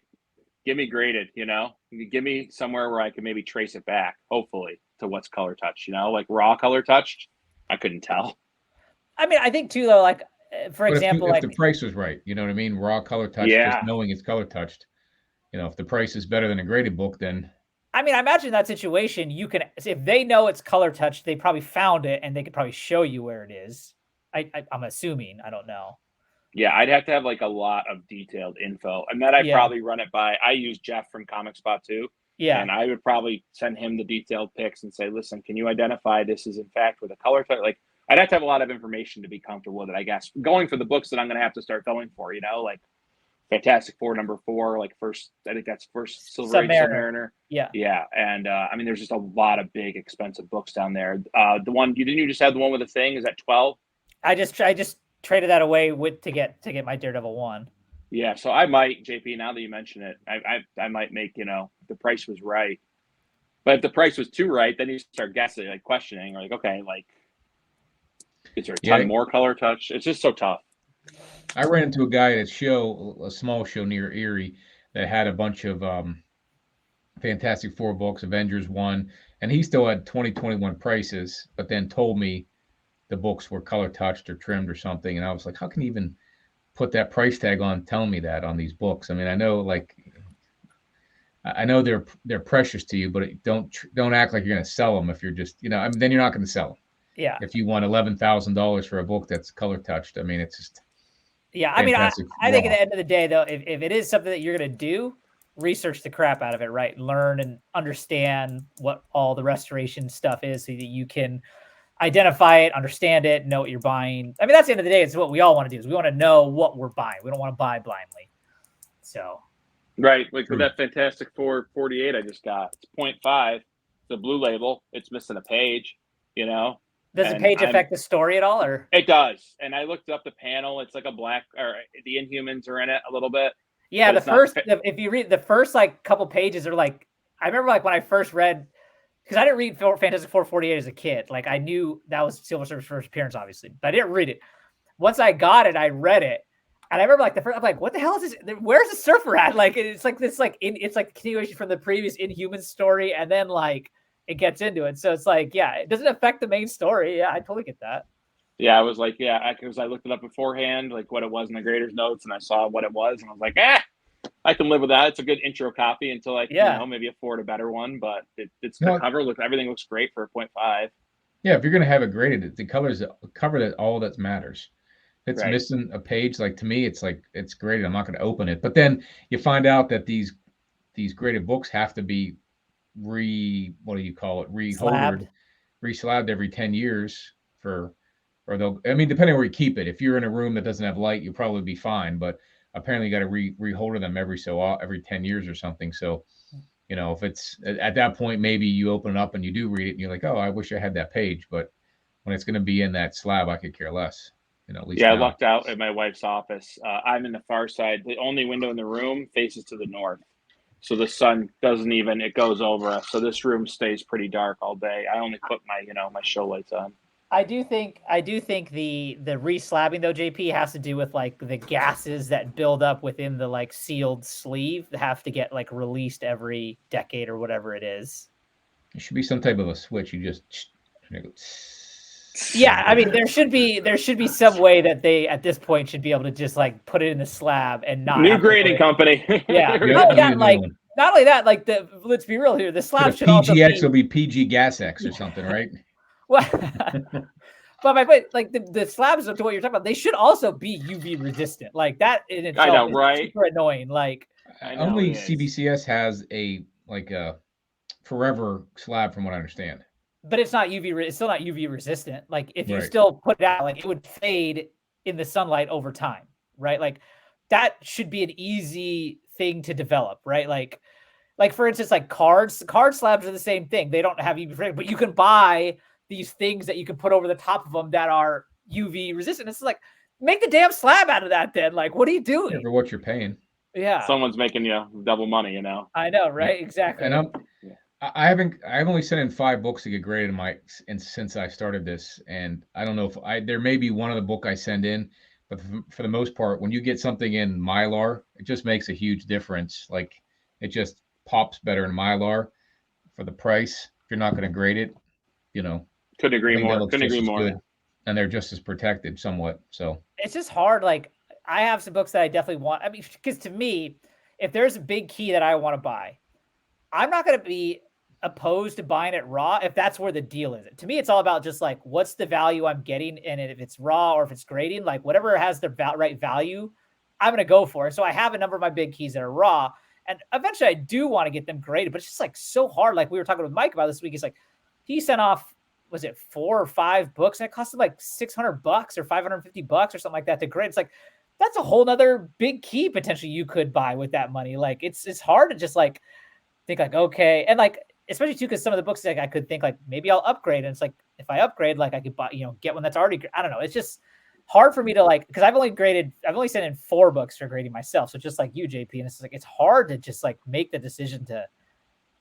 [SPEAKER 3] Give me graded. Give me somewhere where I can maybe trace it back, hopefully, to what's color touched. Raw color touched, I couldn't tell.
[SPEAKER 4] I think too, though, for example,
[SPEAKER 1] if the price was right, you know what I mean? Raw color touched, just knowing it's color touched, if the price is better than a graded book, then
[SPEAKER 4] I mean, I imagine that situation, you can, if they know it's color touch, they probably found it and they could probably show you where it is. I'm assuming. I don't know.
[SPEAKER 3] Yeah, I'd have to have like a lot of detailed info, and then I'd
[SPEAKER 4] Yeah.
[SPEAKER 3] probably run it by. I use Jeff from Comic Spot too,
[SPEAKER 4] Yeah.
[SPEAKER 3] and I would probably send him the detailed pics and say, "Listen, can you identify this is in fact with a color touch?" Like, I'd have to have a lot of information to be comfortable with it. I guess going for the books that I'm going to have to start going for, like Fantastic Four #4, like first. I think that's first Silver Age Submariner.
[SPEAKER 4] Yeah.
[SPEAKER 3] Yeah, and I mean, there's just a lot of big, expensive books down there. The one you just had the one with the thing is at 12.
[SPEAKER 4] I just traded that away to get my Daredevil 1.
[SPEAKER 3] Yeah, so I might, JP. Now that you mention it, I might make the price was right, but if the price was too right, then you start guessing, like questioning, or like, okay, like is there a ton more color touch? It's just so tough.
[SPEAKER 1] I ran into a guy at a small show near Erie that had a bunch of Fantastic Four books, Avengers 1, and he still had 2021 prices, but then told me the books were color touched or trimmed or something. And I was like, how can you even put that price tag on telling me that on these books? I mean, I know they're precious to you, but don't act like you're going to sell them if you're just, I mean, then you're not going to sell them.
[SPEAKER 4] Yeah.
[SPEAKER 1] If you want $11,000 for a book that's color touched, I mean, it's just.
[SPEAKER 4] Yeah. I mean, I think at the end of the day, though, if it is something that you're going to do, research the crap out of it, right? Learn and understand what all the restoration stuff is so that you can identify it, understand it, know what you're buying. I mean, that's the end of the day. It's what we all want to do is we want to know what we're buying. We don't want to buy blindly. So.
[SPEAKER 3] Right. Like with that Fantastic Four 48 I just got, it's 0.5, the blue label, it's missing a page,
[SPEAKER 4] Does the page affect the story at all, or?
[SPEAKER 3] It does. And I looked up the panel. It's like a black, or the Inhumans are in it a little bit.
[SPEAKER 4] Yeah, if you read the first like couple pages are like, I remember like when I first read, because I didn't read Fantastic Four 48 as a kid. Like I knew that was Silver Surfer's first appearance, obviously, but I didn't read it. Once I got it, I read it. And I remember like I'm like, what the hell is this? Where's the Surfer at? Like, it's like this, it's like continuation from the previous Inhuman story. And then like, it gets into it. So it's like, yeah, it doesn't affect the main story. Yeah, I totally get that.
[SPEAKER 3] Yeah, I was like, because I looked it up beforehand, like what it was in the graders notes, and I saw what it was, and I was like, I can live with that. It's a good intro copy until I, maybe afford a better one. But it's the cover. Look, everything looks great for a 0.5.
[SPEAKER 1] Yeah, if you're gonna have it graded, the cover that all that matters. If it's missing a page, like to me, it's like it's graded. I'm not going to open it. But then you find out that these graded books have to be reslabbed every 10 years depending where you keep it. If you're in a room that doesn't have light, you'll probably be fine. But apparently you got to reholder them every 10 years or something. So, if it's at that point, maybe you open it up and you do read it and you're like, oh, I wish I had that page. But when it's going to be in that slab, I could care less. At least
[SPEAKER 3] I lucked out at my wife's office. I'm in the far side. The only window in the room faces to the north. So the sun it goes over us. So this room stays pretty dark all day. I only put my show lights on.
[SPEAKER 4] I do think the reslabbing though, JP, has to do with like the gases that build up within the like sealed sleeve that have to get like released every decade or whatever it is.
[SPEAKER 1] It should be some type of a switch. You just.
[SPEAKER 4] Yeah, I mean there should be some way that they at this point should be able to just like put it in the slab and not
[SPEAKER 3] new grading company.
[SPEAKER 4] Yeah, not only that, like let's be real here, the slab should also be
[SPEAKER 1] PGX will be PG Gas X or something, right?
[SPEAKER 4] Well, but my point, like the slabs to what you're talking about, they should also be UV resistant. Like that in itself,
[SPEAKER 3] I know, right?
[SPEAKER 4] Super annoying. Like
[SPEAKER 1] only CBCS has a forever slab, from what I understand.
[SPEAKER 4] But it's not UV. It's still not UV resistant. Like if you still put it out, like it would fade in the sunlight over time, right? Like that should be an easy thing to develop, right? Like for instance, like card slabs are the same thing. They don't have UV resistant, but you can buy these things that you can put over the top of them that are UV resistant. It's like make the damn slab out of that. Then, like, what are you doing?
[SPEAKER 1] Yeah, for what you're paying.
[SPEAKER 4] Yeah,
[SPEAKER 3] someone's making you double money.
[SPEAKER 4] I know, right? Exactly.
[SPEAKER 1] And I've only sent in 5 books to get graded since I started this, and I don't know if there may be one of the book I send in, but for the most part, when you get something in Mylar, it just makes a huge difference. Like it just pops better in Mylar for the price. If you're not going to grade it,
[SPEAKER 3] couldn't agree more. Good.
[SPEAKER 1] And they're just as protected somewhat. So
[SPEAKER 4] it's just hard. Like I have some books that I definitely want. I mean, because to me, if there's a big key that I want to buy, I'm not going to be opposed to buying it raw if that's where the deal is. To me, it's all about just like, what's the value I'm getting? And if it's raw or if it's grading, like whatever has the right value, I'm going to go for it. So I have a number of my big keys that are raw, and eventually I do want to get them graded, but it's just like so hard. Like we were talking with Mike about this week. He's like, he sent off, was it 4 or 5 books, and it cost him like $600 or $550 or something like that to grade. It's like, that's a whole nother big key potentially you could buy with that money. Like it's hard to just like think like, okay. And like, especially too, because some of the books like I could think like maybe I'll upgrade. And it's like, if I upgrade, like I could buy, get one that's already, I don't know. It's just hard for me to like, because I've only sent in 4 books for grading myself. So just like you, JP, and it's like, it's hard to just like make the decision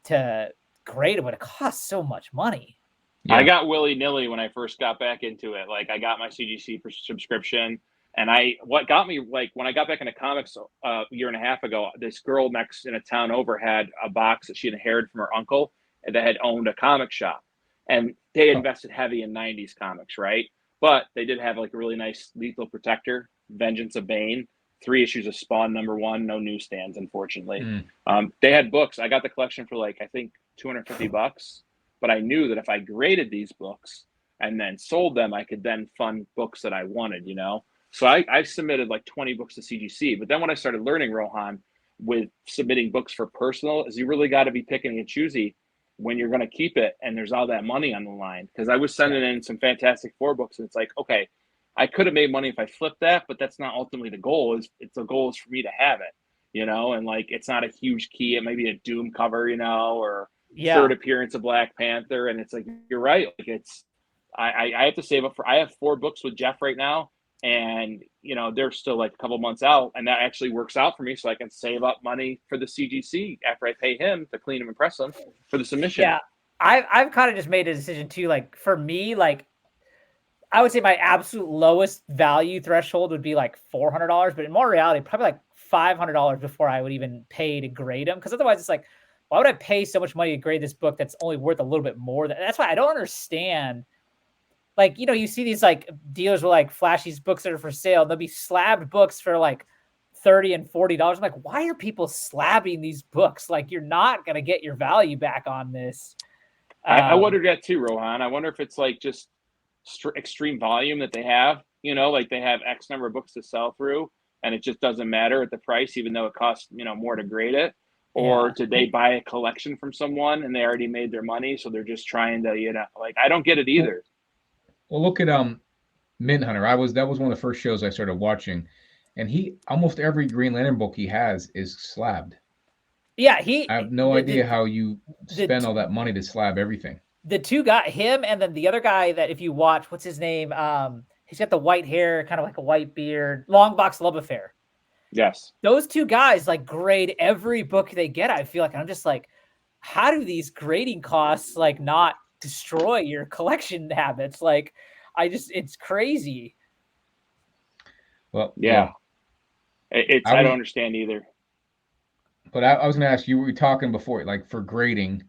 [SPEAKER 4] to grade it when it costs so much money.
[SPEAKER 3] Yeah. I got willy-nilly when I first got back into it. Like I got my CGC subscription, and what got me, like when I got back into comics a year and a half ago, this girl next in a town over had a box that she inherited from her uncle that had owned a comic shop, and they invested heavy in 90s comics, right? But they did have like a really nice Lethal Protector, Vengeance of Bane, 3 issues of Spawn #1, no newsstands, unfortunately. They had books. I got the collection for like, I think $250, but I knew that if I graded these books and then sold them, I could then fund books that I wanted, So I submitted like 20 books to CGC, but then when I started learning, Rohan, with submitting books for personal, is you really got to be picking and choosy when you're going to keep it, and there's all that money on the line. Because I was sending in some Fantastic Four books, and it's like, okay, I could have made money if I flipped that, but that's not ultimately the goal. The goal is for me to have it, and like it's not a huge key. It may be a Doom cover, or third appearance of Black Panther, and it's like you're right. Like it's I have to save up for. I have 4 books with Jeff right now. And, they're still like a couple months out, and that actually works out for me. So I can save up money for the CGC after I pay him to clean him and press him for the submission.
[SPEAKER 4] Yeah. I've kind of just made a decision too. Like for me, like I would say my absolute lowest value threshold would be like $400, but in more reality, probably like $500 before I would even pay to grade them. Cause otherwise it's like, why would I pay so much money to grade this book that's only worth a little bit more? That's why I don't understand. Like, you see these like dealers will like flash these books that are for sale. They'll be slabbed books for like $30 and $40. I'm like, why are people slabbing these books? Like, you're not going to get your value back on this.
[SPEAKER 3] I wondered that too, Rohan. I wonder if it's like just extreme volume that they have, like they have X number of books to sell through, and it just doesn't matter at the price, even though it costs, more to grade it. Or did they buy a collection from someone and they already made their money? So they're just trying to, like, I don't get it either.
[SPEAKER 1] Well, look at Mint Hunter. That was one of the first shows I started watching, and he almost every Green Lantern book he has is slabbed.
[SPEAKER 4] Yeah,
[SPEAKER 1] I have no idea how you spend all that money to slab everything.
[SPEAKER 4] The 2 got him, and then the other guy that if you watch, what's his name? He's got the white hair, kind of like a white beard, Long Box Love Affair.
[SPEAKER 3] Yes,
[SPEAKER 4] those 2 guys like grade every book they get. I feel like, and I'm just like, how do these grading costs like not destroy your collection habits? Like it's crazy.
[SPEAKER 1] Well,
[SPEAKER 3] yeah. I don't understand either.
[SPEAKER 1] But I was going to ask you, we were talking before, like for grading,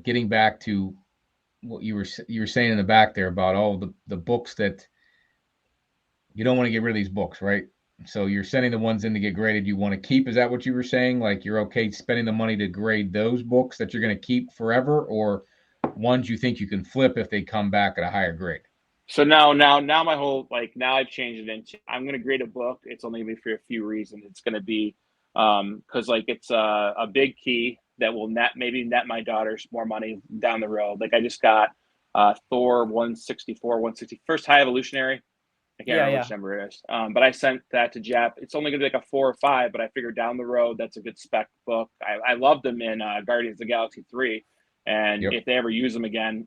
[SPEAKER 1] getting back to what you were saying in the back there about all the books that you don't want to get rid of these books, right? So you're sending the ones in to get graded you want to keep. Is that what you were saying? Like you're okay spending the money to grade those books that you're going to keep forever, or ones you think you can flip if they come back at a higher grade?
[SPEAKER 3] So now my whole, like, now I've changed it into, I'm going to grade a book. It's only going to be for a few reasons. It's going to be because like it's a big key that will maybe net my daughters more money down the road. Like I just got Thor 164, 160, first High Evolutionary. I can't remember which number it is. But I sent that to Jeff. It's only going to be like a 4 or 5, but I figured down the road, that's a good spec book. I loved them in Guardians of the Galaxy 3. And if they ever use them again,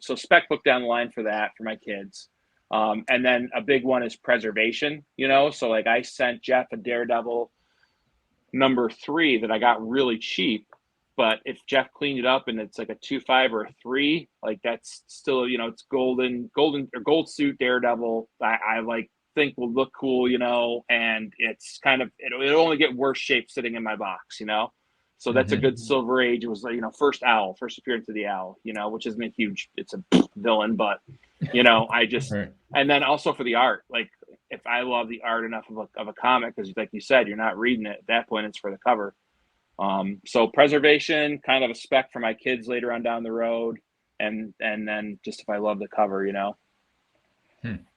[SPEAKER 3] so spec book down the line for that, for my kids. And then a big one is preservation, so like I sent Jeff a Daredevil #3 that I got really cheap. But if Jeff cleaned it up and it's like a 2.5 or a 3, like that's still, it's golden or gold suit Daredevil. I like think will look cool, and it's kind of, it'll only get worse shape sitting in my box, So that's a good Silver Age. It was like, first appearance of the Owl, which isn't a huge, it's a villain, but, I just, and then also for the art, like if I love the art enough of a comic, because like you said, you're not reading it at that point, it's for the cover. So preservation, kind of a spec for my kids later on down the road, and then just if I love the cover, you know.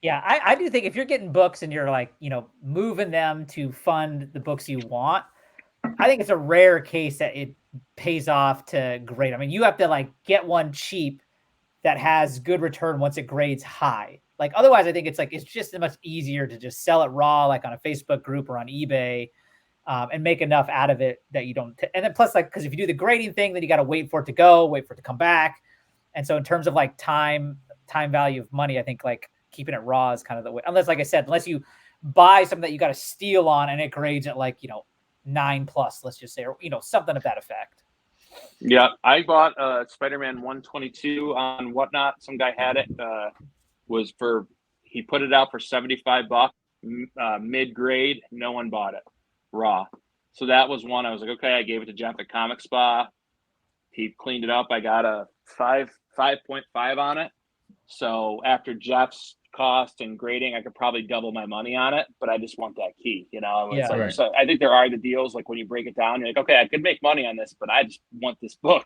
[SPEAKER 4] Yeah, I do think if you're getting books and you're like, you know, moving them to fund the books you want, I think it's a rare case that it pays off to grade. I mean, you have to like get one cheap that has good return once it grades high. Like otherwise, I think it's like it's just much easier to just sell it raw, like on a Facebook group or on eBay, and make enough out of it that you don't. And then plus, like, because if you do the grading thing, then you got to wait for it to go, wait for it to come back. And so, in terms of like time value of money, I think like keeping it raw is kind of the way. Unless, like I said, unless you buy something that you got to steal on and it grades at like 9+, let's just say, or something of that effect.
[SPEAKER 3] Yeah, I bought Spider-Man 122 on Whatnot. Some guy had it. He put it out for $75, mid-grade. No one bought it, raw. So that was one. I was like, okay. I gave it to Jeff at Comic Spa. He cleaned it up. I got a 5.5 on it. So after Jeff's cost and grading, I could probably double my money on it, but I just want that key,
[SPEAKER 1] Right.
[SPEAKER 3] So I think there are the deals, like when you break it down, you're like, okay, I could make money on this, but I just want this book,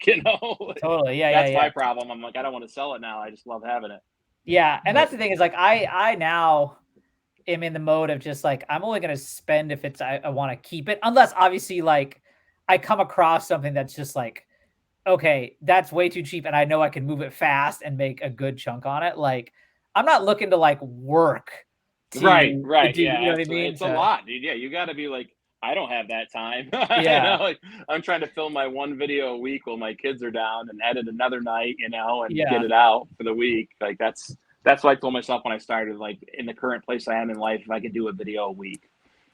[SPEAKER 4] Totally. Yeah.
[SPEAKER 3] That's
[SPEAKER 4] yeah.
[SPEAKER 3] my problem. I'm like, I don't want to sell it now. I just love having it.
[SPEAKER 4] Yeah. And that's the thing is like, I now am in the mode of just like, I'm only going to spend if it's, I want to keep it, unless obviously like I come across something that's just like, okay, that's way too cheap and I know I can move it fast and make a good chunk on it. Like, I'm not looking to like work.
[SPEAKER 3] Right.
[SPEAKER 4] To do,
[SPEAKER 3] Yeah.
[SPEAKER 4] You know what I mean?
[SPEAKER 3] It's a lot, dude. Yeah. You got to be like, I don't have that time.
[SPEAKER 4] Yeah.
[SPEAKER 3] Like, I'm trying to film my one video a week while my kids are down and edit another night, and
[SPEAKER 4] Yeah.
[SPEAKER 3] get it out for the week. Like that's what I told myself when I started, like in the current place I am in life, if I could do a video a week.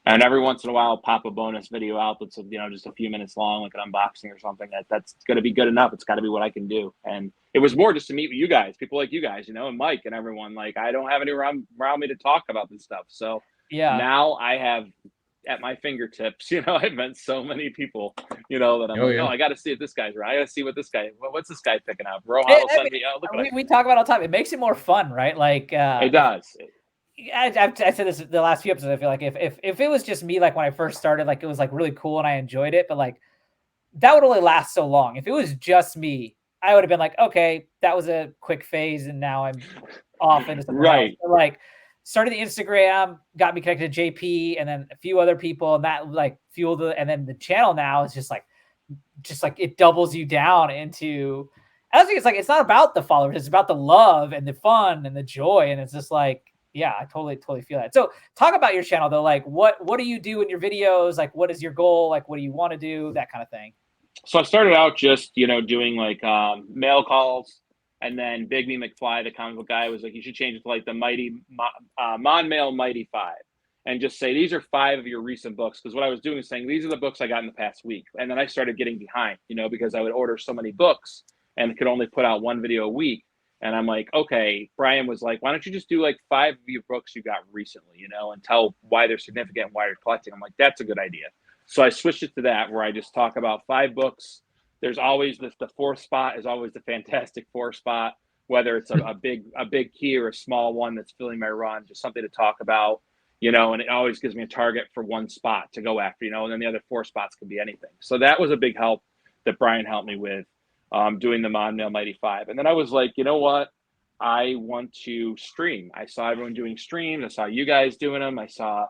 [SPEAKER 3] And every once in a while, I'll pop a bonus video out that's just a few minutes long, like an unboxing or something. That's going to be good enough. It's got to be what I can do. And it was more just to meet with you guys, people like you guys, and Mike and everyone. Like, I don't have anyone around me to talk about this stuff. So
[SPEAKER 4] Yeah.
[SPEAKER 3] now I have at my fingertips. I've met so many people. That I'm oh, I got to see if this guy's right. I got to see what this guy. What's this guy picking up? Rohan will send me. Oh, look
[SPEAKER 4] we talk about all the time. It makes it more fun, right? Like
[SPEAKER 3] it does.
[SPEAKER 4] I've said this the last few episodes. I feel like if it was just me, like when I first started, like it was like really cool and I enjoyed it, but like that would only last so long. If it was just me, I would have been like, okay, that was a quick phase, and now I'm off into something else. But like started the Instagram, got me connected to JP, and then a few other people, and that like fueled it. And then the channel now is just like it doubles you down into. I think it's like it's not about the followers; it's about the love and the fun and the joy, and it's just like. Yeah, I totally feel that. So talk about your channel though. Like what do you do in your videos? Like what is your goal? Like what do you want to do? That kind of thing.
[SPEAKER 3] So I started out just, doing like mail calls, and then Big Me McFly, the comic book guy, was like, you should change it to like the Mighty Mon Mail Mighty 5, and just say, these are 5 of your recent books. Because what I was doing is saying, these are the books I got in the past week. And then I started getting behind, because I would order so many books and could only put out one video a week. And I'm like, okay, Brian was like, why don't you just do like 5 of your books you got recently, and tell why they're significant and why you're collecting. I'm like, that's a good idea. So I switched it to that, where I just talk about 5 books. There's always the 4th spot is always the Fantastic Four spot, whether it's a big key or a small one that's filling my run, just something to talk about, and it always gives me a target for one spot to go after, and then the other 4 spots could be anything. So that was a big help that Brian helped me with. Doing the Mon Mail Mighty 5. And then I was like, you know what? I want to stream. I saw everyone doing streams. I saw you guys doing them. I saw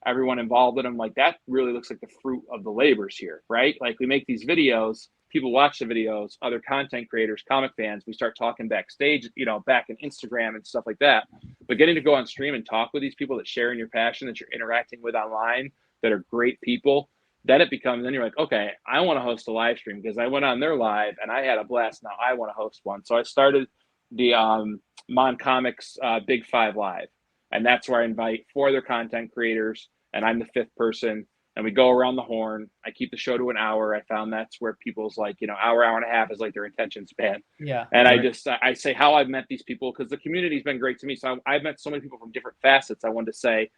[SPEAKER 3] everyone involved in them. Like, that really looks like the fruit of the labors here, right? Like, we make these videos, people watch the videos, other content creators, comic fans, we start talking backstage, back in Instagram and stuff like that. But getting to go on stream and talk with these people that share in your passion, that you're interacting with online, that are great people, then it becomes, then you're like, okay, I want to host a live stream because I went on their live and I had a blast. Now I want to host one. So I started the M.O.N Comics Big 5 Live. And that's where I invite 4 other content creators, and I'm the 5th person. And we go around the horn. I keep the show to an hour. I found that's where people's like, hour and a half is like their attention span.
[SPEAKER 4] Yeah.
[SPEAKER 3] And right. I say how I've met these people, because the community's been great to me. So I've met so many people from different facets. I wanted to say,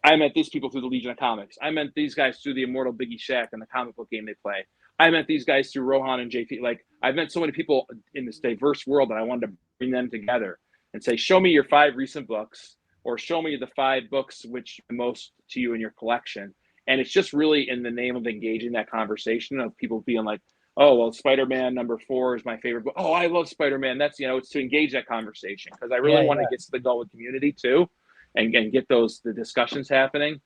[SPEAKER 3] I met these people through the Legion of Comics. I met these guys through the Immortal Biggie Shack and the comic book game they play. I met these guys through Rohan and JP. Like, I've met so many people in this diverse world that I wanted to bring them together and say, show me your 5 recent books. or show me the 5 books which the most to you in your collection. And it's just really in the name of engaging that conversation of people being like, oh, well, Spider-Man #4 is my favorite book. Oh, I love Spider-Man. That's, it's to engage that conversation, because I really want to get to the goal with community too, and get the discussions happening.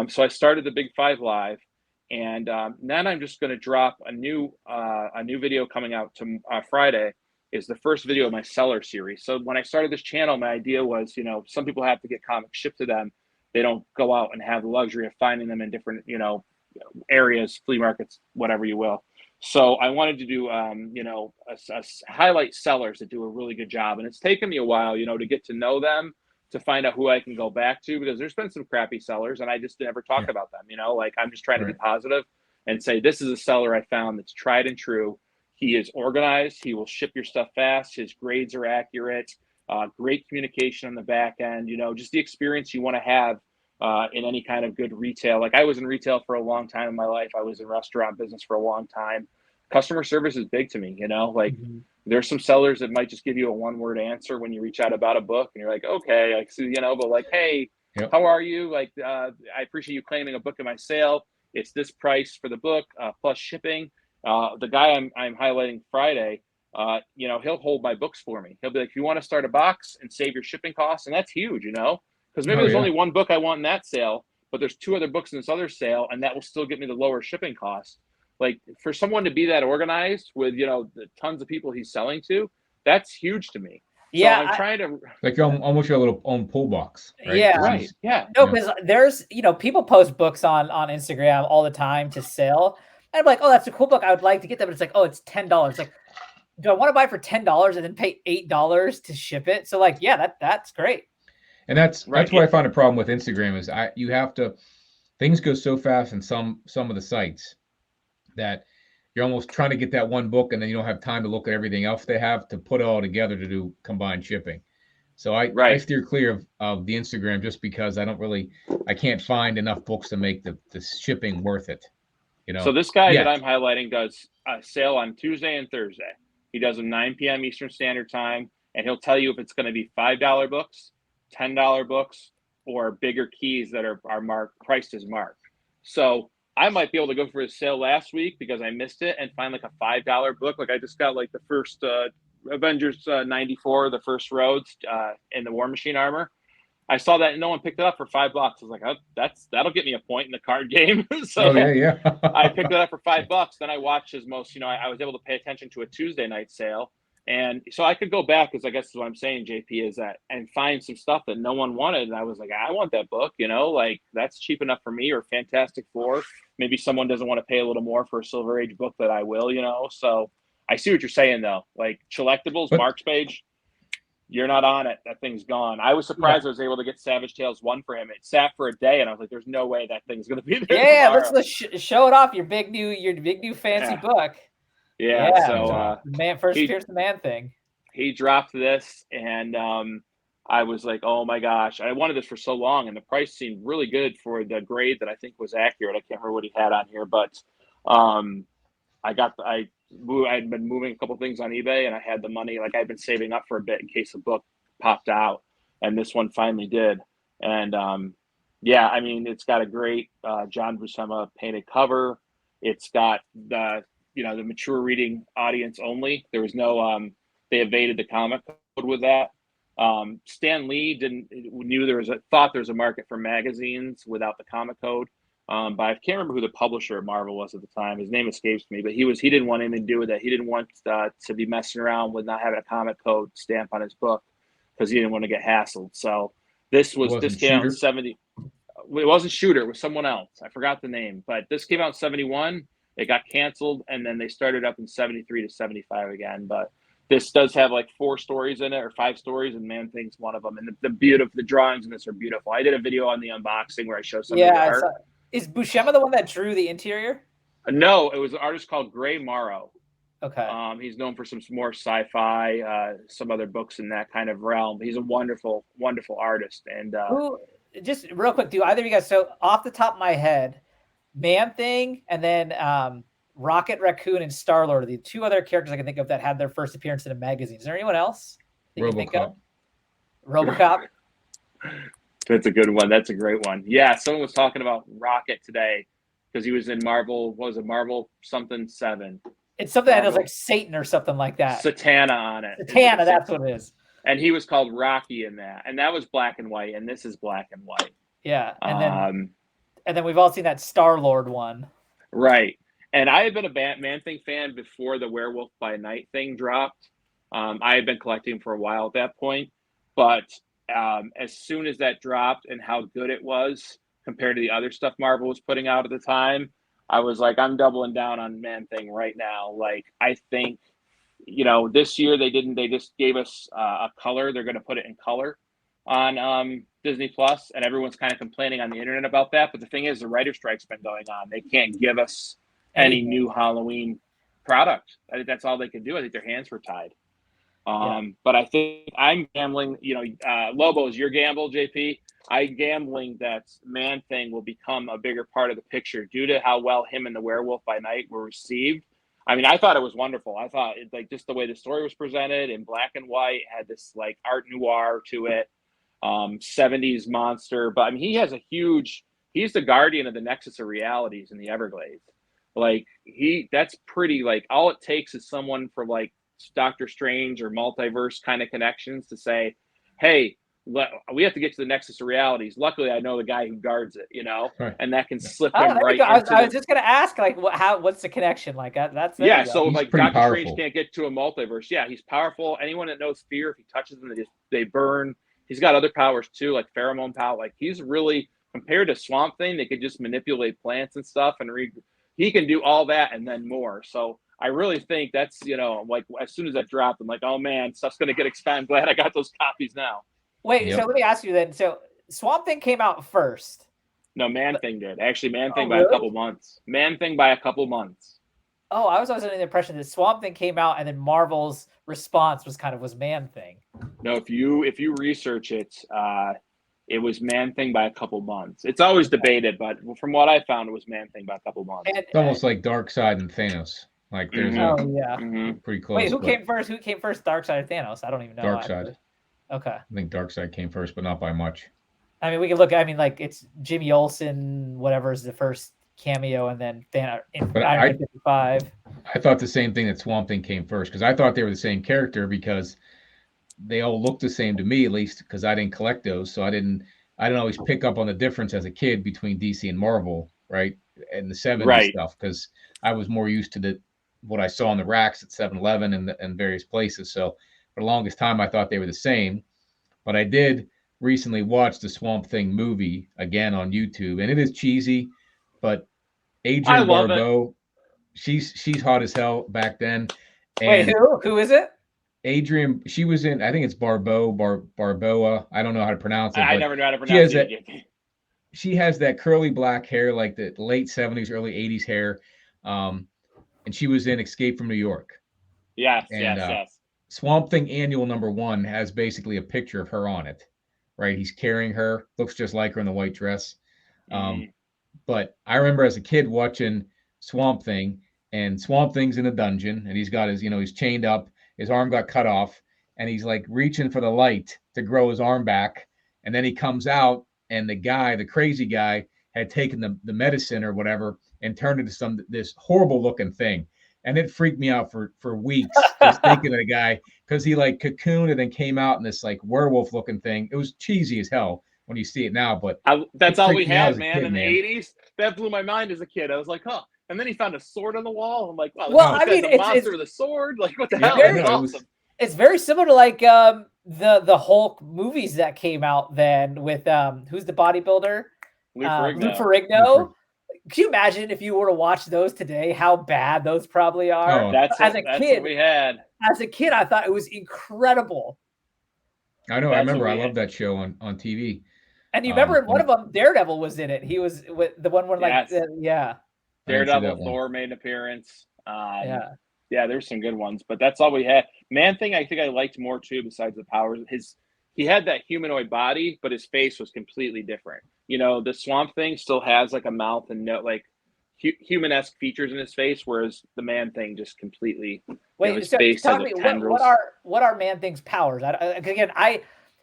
[SPEAKER 3] So I started the Big 5 Live, and then I'm just going to drop a new video coming out to Friday. Is the first video of my seller series. So when I started this channel, my idea was, some people have to get comics shipped to them. They don't go out and have the luxury of finding them in different, areas, flea markets, whatever you will. So I wanted to do, highlight sellers that do a really good job. And it's taken me a while, to get to know them, to find out who I can go back to, because there's been some crappy sellers and I just never talk about them, like I'm just trying to be positive and say, this is a seller I found that's tried and true. He is organized. He will ship your stuff fast. His grades are accurate. Great communication on the back end. Just the experience you want to have in any kind of good retail. Like, I was in retail for a long time in my life. I was in restaurant business for a long time. Customer service is big to me. There's some sellers that might just give you a 1-word answer when you reach out about a book, and you're like, okay, but like, hey, how are you? Like, I appreciate you claiming a book in my sale. It's this price for the book plus shipping. The guy I'm highlighting Friday, he'll hold my books for me. He'll be like, if you want to start a box and save your shipping costs, and that's huge, because maybe there's only one book I want in that sale, but there's 2 other books in this other sale, and that will still get me the lower shipping costs. Like, for someone to be that organized with, the tons of people he's selling to, that's huge to me.
[SPEAKER 4] Yeah,
[SPEAKER 3] so I'm trying to,
[SPEAKER 1] like almost your little own pull box, right?
[SPEAKER 4] Yeah,
[SPEAKER 3] right. Yeah.
[SPEAKER 4] No, because there's, people post books on Instagram all the time to sell. And I'm like, oh, that's a cool book. I would like to get that. But it's like, oh, it's $10. Like, do I want to buy it for $10 and then pay $8 to ship it? So like, yeah, that's great.
[SPEAKER 1] And that's what I find a problem with Instagram is you have to, things go so fast in some of the sites that you're almost trying to get that one book, and then you don't have time to look at everything else they have to put it all together to do combined shipping. So I steer clear of the Instagram, just because I can't find enough books to make the shipping worth it.
[SPEAKER 3] So this guy that I'm highlighting does a sale on Tuesday and Thursday. He does them 9 p.m. Eastern Standard Time, and he'll tell you if it's going to be $5 books, $10 books, or bigger keys that are priced as marked. So I might be able to go for a sale last week because I missed it and find like a $5 book. Like, I just got like the first Avengers 94, the first Rhodes in the War Machine armor. I saw that and no one picked it up for $5. I was like, oh, that'll get me a point in the card game. So I picked it up for $5. Then I watched his most, I was able to pay attention to a Tuesday night sale. And so I could go back, because I guess is what I'm saying, JP, is that, and find some stuff that no one wanted. And I was like, I want that book, like, that's cheap enough for me. Or Fantastic Four. Maybe someone doesn't want to pay a little more for a Silver Age book that I will, So I see what you're saying, though. Like, Collectibles, Mark's page, you're not on it. That thing's gone. I was surprised I was able to get Savage Tales 1 for him. It sat for a day, and I was like, there's no way that thing's going to be there.
[SPEAKER 4] Yeah, tomorrow. Let's show it off, your big new fancy book.
[SPEAKER 3] Yeah, so
[SPEAKER 4] first appearance the Man Thing.
[SPEAKER 3] He dropped this, and I was like, oh my gosh, I wanted this for so long, and the price seemed really good for the grade that I think was accurate. I can't remember what he had on here, but I had been moving a couple things on eBay, and I had the money, like, I'd been saving up for a bit in case a book popped out, and this one finally did. And it's got a great John Buscema painted cover. It's got the mature reading audience only. There was no they evaded the comic code with that. Stan Lee thought there was a market for magazines without the comic code. But I can't remember who the publisher at Marvel was at the time. His name escapes me, but he didn't want anything to do with it. He didn't want to be messing around with not having a comic code stamp on his book, because he didn't want to get hassled. So this came out in 70. It wasn't Shooter. It was someone else. I forgot the name, but this came out in 71. It got canceled, and then they started up in 73 to 75 again. But this does have like 4 stories in it, or 5 stories, and Man Thing's one of them. And the drawings in this are beautiful. I did a video on the unboxing where I show some of the art.
[SPEAKER 4] Is Buscema the one that drew the interior?
[SPEAKER 3] No, it was an artist called Gray Morrow.
[SPEAKER 4] Okay.
[SPEAKER 3] He's known for some more sci-fi, some other books in that kind of realm. He's a wonderful, wonderful artist. And
[SPEAKER 4] just real quick, do either of you guys? So off the top of my head, Man Thing and then Rocket Raccoon and Star-Lord are the 2 other characters I can think of that had their first appearance in a magazine. Is there anyone else that you think of? RoboCop.
[SPEAKER 3] That's a good one. That's a great one. Yeah, someone was talking about Rocket today because he was in Marvel. What was it? Marvel something 7.
[SPEAKER 4] It's something that is
[SPEAKER 3] Marvel
[SPEAKER 4] like Satan or something like that.
[SPEAKER 3] Satana on it.
[SPEAKER 4] Satana, that's what it is.
[SPEAKER 3] And he was called Rocky in that, and that was black and white, and this is black and white.
[SPEAKER 4] Yeah, and then we've all seen that Star-Lord one.
[SPEAKER 3] Right. And I had been a Man-Thing fan before the Werewolf by Night thing dropped. I had been collecting for a while at that point, but as soon as that dropped and how good it was compared to the other stuff Marvel was putting out at the time, I was like, I'm doubling down on Man-Thing right now. Like, I think, this year they just gave us a color. They're going to put it in color on Disney Plus, and everyone's kind of complaining on the internet about that. But the thing is, the writer strike's been going on. They can't give us any new Halloween product. I think that's all they could do. I think their hands were tied. But I think I'm gambling, Lobo is your gamble, JP. I'm gambling that Man-Thing will become a bigger part of the picture due to how well him and the Werewolf by Night were received. I mean, I thought it was wonderful. I thought just the way the story was presented in black and white, had this like art noir to it, 70s monster. But I mean, he's the guardian of the Nexus of Realities in the Everglades. Like that's pretty, like all it takes is someone from like Doctor Strange or multiverse kind of connections to say, hey, we have to get to the Nexus of Realities. Luckily, I know the guy who guards it,
[SPEAKER 1] Right.
[SPEAKER 3] and that can slip him right into
[SPEAKER 4] I was just going to ask, like, what's the connection? Like, that's
[SPEAKER 3] yeah. So
[SPEAKER 1] he's
[SPEAKER 3] like Doctor Strange can't get to a multiverse. Yeah, he's powerful. Anyone that knows fear, if he touches them, they burn. He's got other powers too, like pheromone power. Like he's really, compared to Swamp Thing, they could just manipulate plants and stuff, and he can do all that and then more. So I really think that's, like as soon as that dropped, I'm like, oh man, stuff's going to get expanded. I'm glad I got those copies now.
[SPEAKER 4] Wait, so let me ask you then. So Swamp Thing came out first.
[SPEAKER 3] No, Man-Thing did. Actually, Man-Thing by a couple months. Man-Thing by a couple months.
[SPEAKER 4] Oh, I was always under the impression that Swamp Thing came out and then Marvel's response was Man-Thing.
[SPEAKER 3] No, if you research it, it was Man-Thing by a couple months. It's always debated, but from what I found, it was Man-Thing by a couple months.
[SPEAKER 1] It's almost like Darkseid and Thanos. Like there's pretty close.
[SPEAKER 4] Wait, who came first? Who came first? Darkseid or Thanos? I don't even know.
[SPEAKER 1] Darkseid.
[SPEAKER 4] Okay.
[SPEAKER 1] I think Darkseid came first, but not by much.
[SPEAKER 4] I mean, we can look. I mean, like it's Jimmy Olsen, whatever is the first cameo, and then Thanos in 1955.
[SPEAKER 1] I thought the same thing, that Swamp Thing came first, because I thought they were the same character, because they all looked the same to me, at least because I didn't collect those, so I didn't always pick up on the difference as a kid between DC and Marvel, right, and the 70s stuff, because I was more used to what I saw on the racks at 7-Eleven and various places. So for the longest time, I thought they were the same. But I did recently watch the Swamp Thing movie again on YouTube, and it is cheesy, but Adrienne Barbeau, she's hot as hell back then. And
[SPEAKER 4] wait, who is it?
[SPEAKER 1] Adrienne, she was in, I think it's Barboa. I don't know how to pronounce it.
[SPEAKER 3] I never know how to pronounce it.
[SPEAKER 1] She has that curly black hair, like the late 70s, early 80s hair. And she was in Escape from New York.
[SPEAKER 3] Yes.
[SPEAKER 1] Swamp Thing Annual #1 has basically a picture of her on it, right? He's carrying her, looks just like her in the white dress. But I remember as a kid watching Swamp Thing, and Swamp Thing's in a dungeon, and he's got his, he's chained up, his arm got cut off, and he's like reaching for the light to grow his arm back. And then he comes out, and the crazy guy, had taken the medicine or whatever and turned into this horrible looking thing. And it freaked me out for weeks, just thinking of the guy, because he like cocooned and then came out in this like werewolf looking thing. It was cheesy as hell when you see it now, but
[SPEAKER 3] that's all we had, man. In the 80s, that blew my mind as a kid. I was like, huh. And then he found a sword on the wall. I'm like, wow, I mean, it's a monster with a sword. Like, what the hell? That's awesome.
[SPEAKER 4] It's very similar to like the Hulk movies that came out then with who's the bodybuilder? Lou Ferrigno. Can you imagine if you were to watch those today, how bad those probably are?
[SPEAKER 3] Oh, that's what we had.
[SPEAKER 4] As a kid, I thought it was incredible.
[SPEAKER 1] I know. I remember. I loved that show on TV.
[SPEAKER 4] And you remember in one of them, Daredevil was in it. He was with the one where
[SPEAKER 3] Daredevil, Thor made an appearance. There's some good ones, but that's all we had. Man-Thing, I think I liked more too. Besides the powers, he had that humanoid body, but his face was completely different. The Swamp Thing still has like a mouth and like human-esque features in his face, whereas the Man-Thing just completely.
[SPEAKER 4] Wait, his face has tendrils. What are Man-Thing's powers?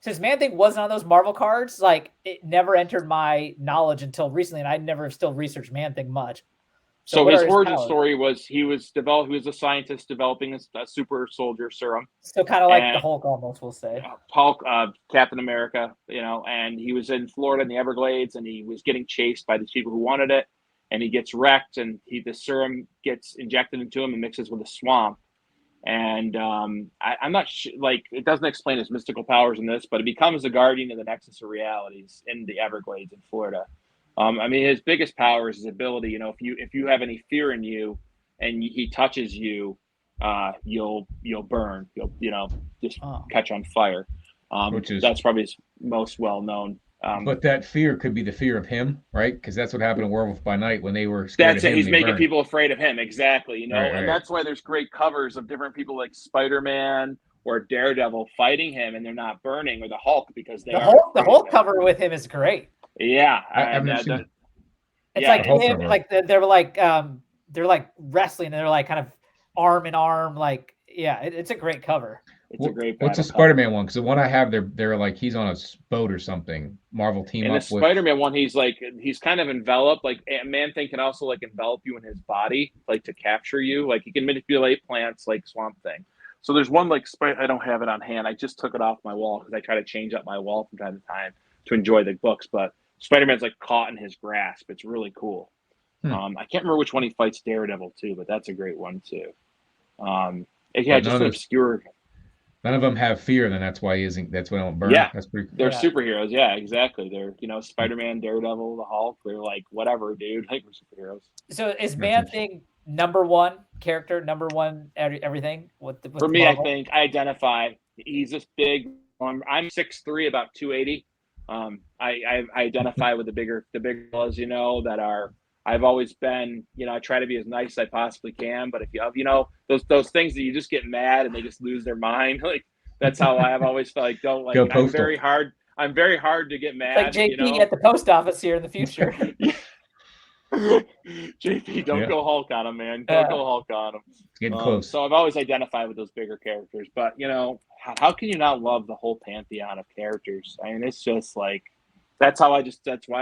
[SPEAKER 4] since Man-Thing wasn't on those Marvel cards, like it never entered my knowledge until recently, and I never still researched Man-Thing much.
[SPEAKER 3] So
[SPEAKER 4] what
[SPEAKER 3] his
[SPEAKER 4] are
[SPEAKER 3] origin
[SPEAKER 4] powers?
[SPEAKER 3] story was he was a scientist developing a super soldier serum.
[SPEAKER 4] So kind of like the
[SPEAKER 3] And
[SPEAKER 4] Hulk almost, we'll say.
[SPEAKER 3] Hulk, Captain America, you know, and he was in Florida in the Everglades, and he was getting chased by these people who wanted it, and he gets wrecked, and the serum gets injected into him and mixes with a swamp. And I'm not like, it doesn't explain his mystical powers in this, but it becomes the guardian of the nexus of realities in the Everglades in Florida. I mean, his biggest power is his ability. You know, if you have any fear in you, and he touches you, you'll burn. You'll just catch on fire. That's probably his most well known.
[SPEAKER 1] But that fear could be the fear of him, right? Because that's what happened to Werewolf by Night when they were scared of him.
[SPEAKER 3] He's making people afraid of him, exactly. You know,
[SPEAKER 1] right.
[SPEAKER 3] And that's why there's great covers of different people like Spider-Man or Daredevil fighting him, and they're not burning, or the Hulk, because
[SPEAKER 4] the Hulk cover with him is great.
[SPEAKER 3] Yeah,
[SPEAKER 1] I've never seen it.
[SPEAKER 4] It's like him, like they're like wrestling, and they're like kind of arm in arm, like it's a great cover.
[SPEAKER 3] It's a great.
[SPEAKER 1] What's the Spider-Man one? Because the one I have, they're like he's on a boat or something. Marvel team
[SPEAKER 3] up. And the Spider-Man one, he's kind of enveloped. Like Man-Thing can also like envelop you in his body, like to capture you. Like he can manipulate plants, like Swamp Thing. So there's one like I don't have it on hand. I just took it off my wall because I try to change up my wall from time to time to enjoy the books. But Spider-Man's like caught in his grasp. It's really cool. I can't remember which one he fights Daredevil too, but that's a great one too. Just an obscure.
[SPEAKER 1] None of them have fear, then that's why he isn't. That's why they don't burn.
[SPEAKER 3] Yeah,
[SPEAKER 1] that's pretty cool.
[SPEAKER 3] They're superheroes. Yeah, exactly. They're Spider-Man, Daredevil, the Hulk. They're like whatever, dude. Like we're superheroes.
[SPEAKER 4] So is Man-Thing number one character, number one everything?
[SPEAKER 3] For me, Marvel? I think I identify. He's this big. I'm 6'3", about 280. I identify with the bigger fellas, that are. I've always been, I try to be as nice as I possibly can. But if you have, those things that you just get mad and they just lose their mind, like that's how I've always felt. Like, don't like. I'm very hard. I'm very hard to get mad.
[SPEAKER 4] Like JP at the post office here in the future.
[SPEAKER 3] JP, don't go Hulk on him, man. Don't go Hulk on him.
[SPEAKER 1] Getting close.
[SPEAKER 3] So I've always identified with those bigger characters. But how can you not love the whole pantheon of characters? I mean, it's just like. That's why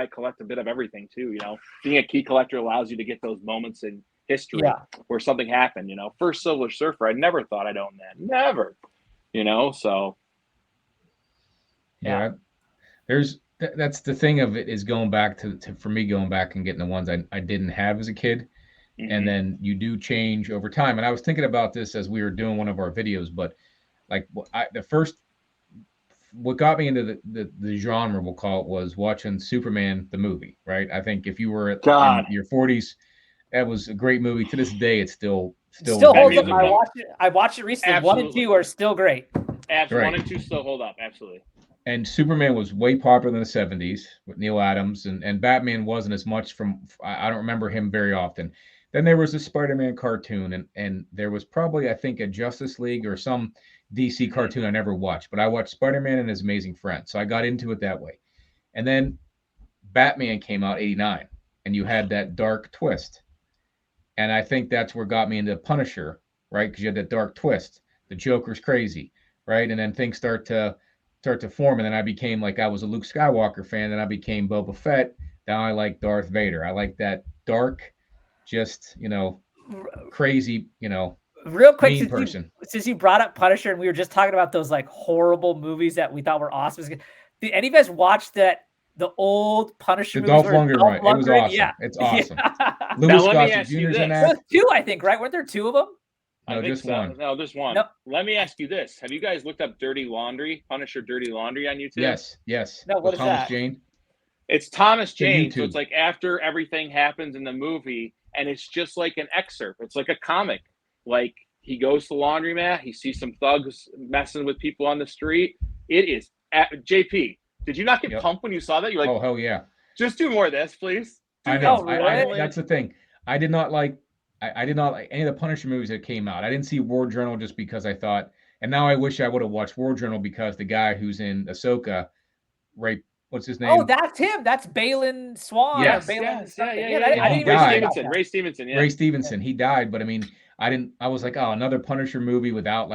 [SPEAKER 3] I collect a bit of everything too. Being a key collector allows you to get those moments in history where something happened. First Silver Surfer, I never thought I'd own that. Never. So.
[SPEAKER 1] Yeah. That's the thing of it, is going back to for me, going back and getting the ones I didn't have as a kid. Mm-hmm. And then you do change over time. And I was thinking about this as we were doing one of our videos, but like what got me into the genre, we'll call it, was watching Superman the movie, right? I think if you were in your 40s, that was a great movie. To this day, it's still
[SPEAKER 4] holds up. I watched it recently.
[SPEAKER 3] Absolutely.
[SPEAKER 4] 1 and 2 are still great.
[SPEAKER 3] Absolutely. Right. 1 and 2 still hold up. Absolutely.
[SPEAKER 1] And Superman was way popular in the 70s with Neil Adams, and Batman wasn't as much I don't remember him very often. Then there was a Spider-Man cartoon, and there was probably, I think, a Justice League or some DC cartoon I never watched, but I watched Spider-Man and His Amazing Friend. So I got into it that way. And then Batman came out 89, and you had that dark twist. And I think that's where got me into Punisher, right? Because you had that dark twist. The Joker's crazy, right? And then things start to form. And then I became I was a Luke Skywalker fan. Then I became Boba Fett. Now I like Darth Vader. I like that dark, just, crazy,
[SPEAKER 4] real quick, since you brought up Punisher, and we were just talking about those horrible movies that we thought were awesome. Did any of you guys watch the old Punisher
[SPEAKER 1] movies? Dolph Lundgren, right? It was awesome. Yeah. It's awesome.
[SPEAKER 3] Yeah. Louis Gossett Jr.'s in that.
[SPEAKER 4] Two, I think, right? Weren't there two of them?
[SPEAKER 1] No, just one.
[SPEAKER 3] No, just one. Nope. Let me ask you this: have you guys looked up Dirty Laundry, Punisher Dirty Laundry on YouTube?
[SPEAKER 1] Yes.
[SPEAKER 4] No, what is
[SPEAKER 1] Thomas
[SPEAKER 4] that?
[SPEAKER 1] Jane.
[SPEAKER 3] It's Thomas Jane. So it's after everything happens in the movie, and it's just like an excerpt. It's like a comic. He goes to the laundromat. He sees some thugs messing with people on the street. It is JP. Did you not get pumped when you saw that? You're like,
[SPEAKER 1] oh hell yeah!
[SPEAKER 3] Just do more of this, please.
[SPEAKER 1] I know. That's the thing. I did not like any of the Punisher movies that came out. I didn't see War Journal just because I thought, and now I wish I would have watched War Journal because the guy who's in Ahsoka, right? What's his name?
[SPEAKER 4] Oh, that's him. That's Balin Swan.
[SPEAKER 3] Yes. Ray Stevenson. Yeah.
[SPEAKER 1] Ray Stevenson. He died, but I mean, I was like, oh, another Punisher movie without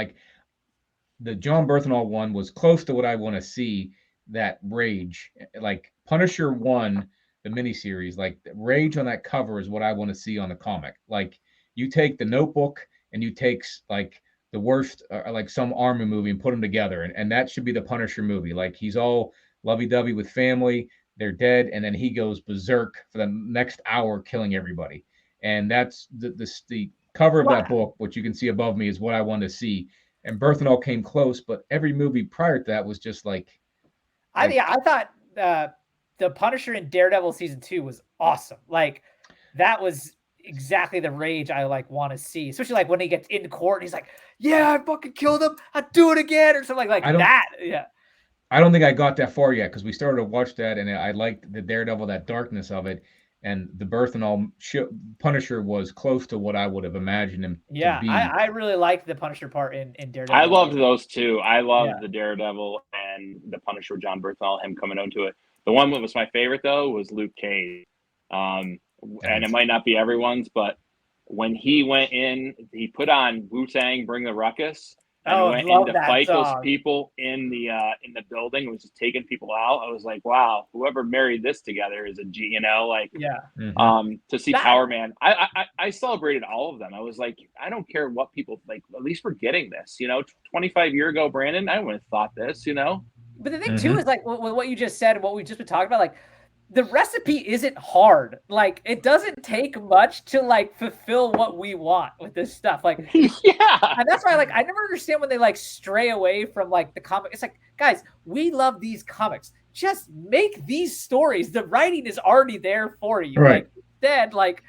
[SPEAKER 1] the John Bernthal one was close to what I want to see. That Rage, like Punisher 1, the miniseries, like Rage on that cover is what I want to see on the comic. Like you take the Notebook and you take like the worst, like some army movie and put them together, and that should be the Punisher movie. Like he's all lovey-dovey with family, they're dead, and then he goes berserk for the next hour killing everybody. And that's the cover of that book, which you can see above me, is what I want to see. And Bernthal came close, but every movie prior to that was just like
[SPEAKER 4] I thought the Punisher in Daredevil season 2 was awesome. Like that was exactly the Rage I like want to see, especially like when he gets in court and he's like, "Yeah, I fucking killed him. I'd do it again," or something like that. Yeah.
[SPEAKER 1] I don't think I got that far yet because we started to watch that and I liked the Daredevil, that darkness of it, and the Bernthal Punisher was close to what I would have imagined him to be.
[SPEAKER 4] I really liked the Punisher part in Daredevil.
[SPEAKER 3] I loved those two. I loved the Daredevil and the Punisher, John Bernthal, him coming onto it. The one that was my favorite though was Luke Cage, and it might not be everyone's, but when he went in, he put on Wu-Tang, Bring the Ruckus. And went in to fight those people in the building, was just taking people out. I was like, wow, whoever married this together is a G, you know, like, to see Power Man. I celebrated all of them. I was like, I don't care what people like, at least we're getting this, you know, 25 years ago, Brandon, I wouldn't have thought this, you know?
[SPEAKER 4] But the thing too is like what you just said and what we've just been talking about, like the recipe isn't hard. Like it doesn't take much to like fulfill what we want with this stuff. Like, and that's why like I never understand when they like stray away from like the comic. It's like, guys, we love these comics. Just make these stories. The writing is already there for you.
[SPEAKER 1] Right.
[SPEAKER 4] Like, instead, like,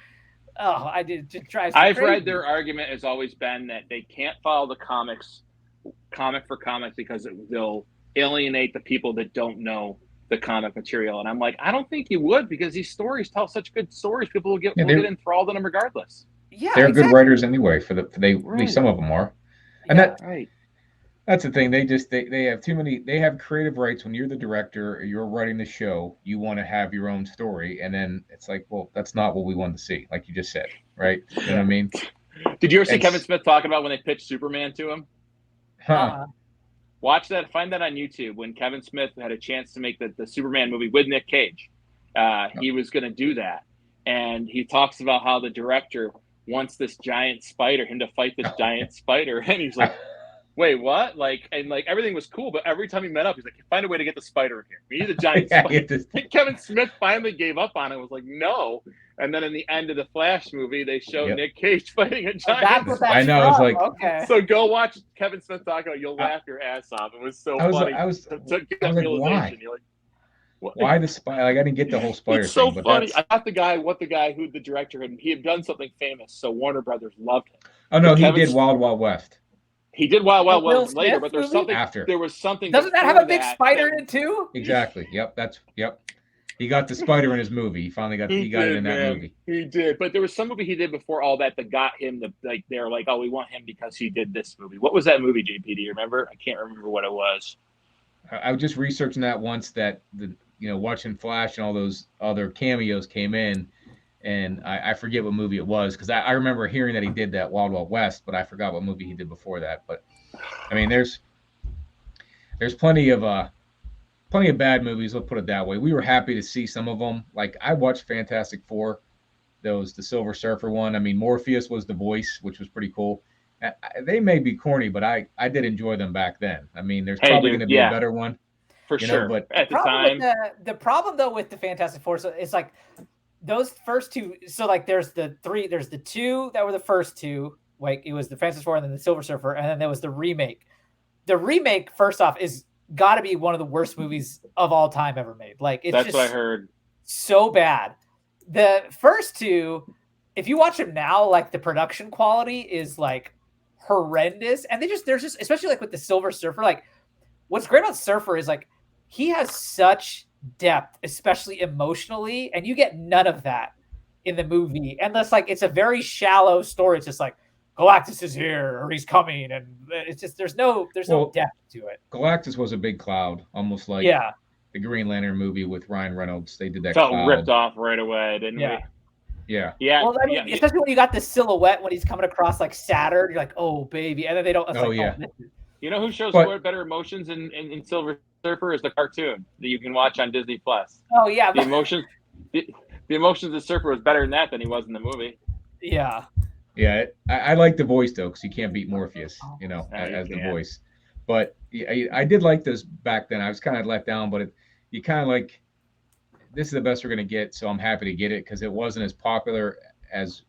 [SPEAKER 4] oh, I did just try.
[SPEAKER 3] I've read their argument has always been that they can't follow the comics, comic for comic, because they'll alienate the people that don't know the comic material. And I'm like, I don't think you would, because these stories tell such good stories. People will get enthralled in them regardless.
[SPEAKER 4] Yeah,
[SPEAKER 1] they're good writers anyway. At least some of them are. And that's the thing. They have too many. They have creative rights. When you're the director, or you're writing the show, you want to have your own story, and then it's like, well, that's not what we wanted to see. Like you just said, right? You know what I mean?
[SPEAKER 3] Did you ever see Kevin Smith talking about when they pitched Superman to him? Watch that. Find that on YouTube. When Kevin Smith had a chance to make the Superman movie with Nick Cage, he was going to do that. And he talks about how the director wants this giant spider, him to fight this giant spider. And he's like, wait, what? Like, and like everything was cool. But every time he met up, he's like, find a way to get the spider in here. We need a giant spider. Kevin Smith finally gave up on it. Was like, no. And then in the end of the Flash movie, they showed Nick Cage fighting a giant spider.
[SPEAKER 1] I know. It's like,
[SPEAKER 4] okay.
[SPEAKER 3] So go watch Kevin Smith talk about it. You'll laugh your ass off. It was so funny.
[SPEAKER 1] I was like, why?
[SPEAKER 3] You're like,
[SPEAKER 1] why the spider? Like, I didn't get the whole spider
[SPEAKER 3] it's so
[SPEAKER 1] thing.
[SPEAKER 3] Funny. I thought the guy who the director had, he had done something famous, so Warner Brothers loved him.
[SPEAKER 1] Oh no, he did Wild Wild West.
[SPEAKER 3] He did Wild Wild West later, but there's something
[SPEAKER 1] after.
[SPEAKER 3] There was something.
[SPEAKER 4] Doesn't that have a big spider in it too?
[SPEAKER 1] Exactly. Yep. He got the spider in his movie. He finally got it in that movie.
[SPEAKER 3] He did. But there was some movie he did before all that got him they're like, oh, we want him because he did this movie. What was that movie, JP? Do you remember? I can't remember what it was.
[SPEAKER 1] I was just researching that once that watching Flash and all those other cameos came in, and I forget what movie it was, because I remember hearing that he did that Wild Wild West, but I forgot what movie he did before that. But I mean, there's plenty of bad movies. Let's put it that way. We were happy to see some of them. Like I watched Fantastic Four, the Silver Surfer one. I mean, Morpheus was the voice, which was pretty cool. They may be corny, but I did enjoy them back then. I mean, there's probably going to be a better one.
[SPEAKER 3] For sure.
[SPEAKER 1] But
[SPEAKER 3] at the time.
[SPEAKER 4] The problem, though, with the Fantastic Four, so it's like those first two. So, like, there's the two that were the first two. Like, it was the Fantastic Four and then the Silver Surfer. And then there was the remake. The remake, first off, is got to be one of the worst movies of all time ever made. Like, it's
[SPEAKER 3] That's what I heard.
[SPEAKER 4] So bad. The first two, if you watch them now, like, the production quality is, like, horrendous. And there's just, especially, like, with the Silver Surfer, like, what's great about Surfer is, like, he has such depth, especially emotionally, and you get none of that in the movie. And that's like, it's a very shallow story. It's just like, Galactus is here, or he's coming, and it's just there's no depth to it.
[SPEAKER 1] Galactus was a big cloud, almost like the Green Lantern movie with Ryan Reynolds. They did that.
[SPEAKER 3] Felt ripped off right away, didn't we?
[SPEAKER 1] Yeah.
[SPEAKER 4] Well, I mean, especially when you got the silhouette when he's coming across like Saturn, you're like, oh baby, and then they don't.
[SPEAKER 3] You know who shows
[SPEAKER 1] But-
[SPEAKER 3] better emotions in Silver Surfer is the cartoon that you can watch on Disney Plus.
[SPEAKER 4] Oh yeah,
[SPEAKER 3] The emotions of the Surfer was better in that than he was in the movie.
[SPEAKER 4] yeah.
[SPEAKER 1] Yeah, I like the voice though, because you can't beat Morpheus, you know,
[SPEAKER 3] No, you
[SPEAKER 1] as the
[SPEAKER 3] can't.
[SPEAKER 1] voice. But I did like those back then. I was kind of let down, but you kind of like, this is the best we're gonna get, so I'm happy to get it because it wasn't as popular as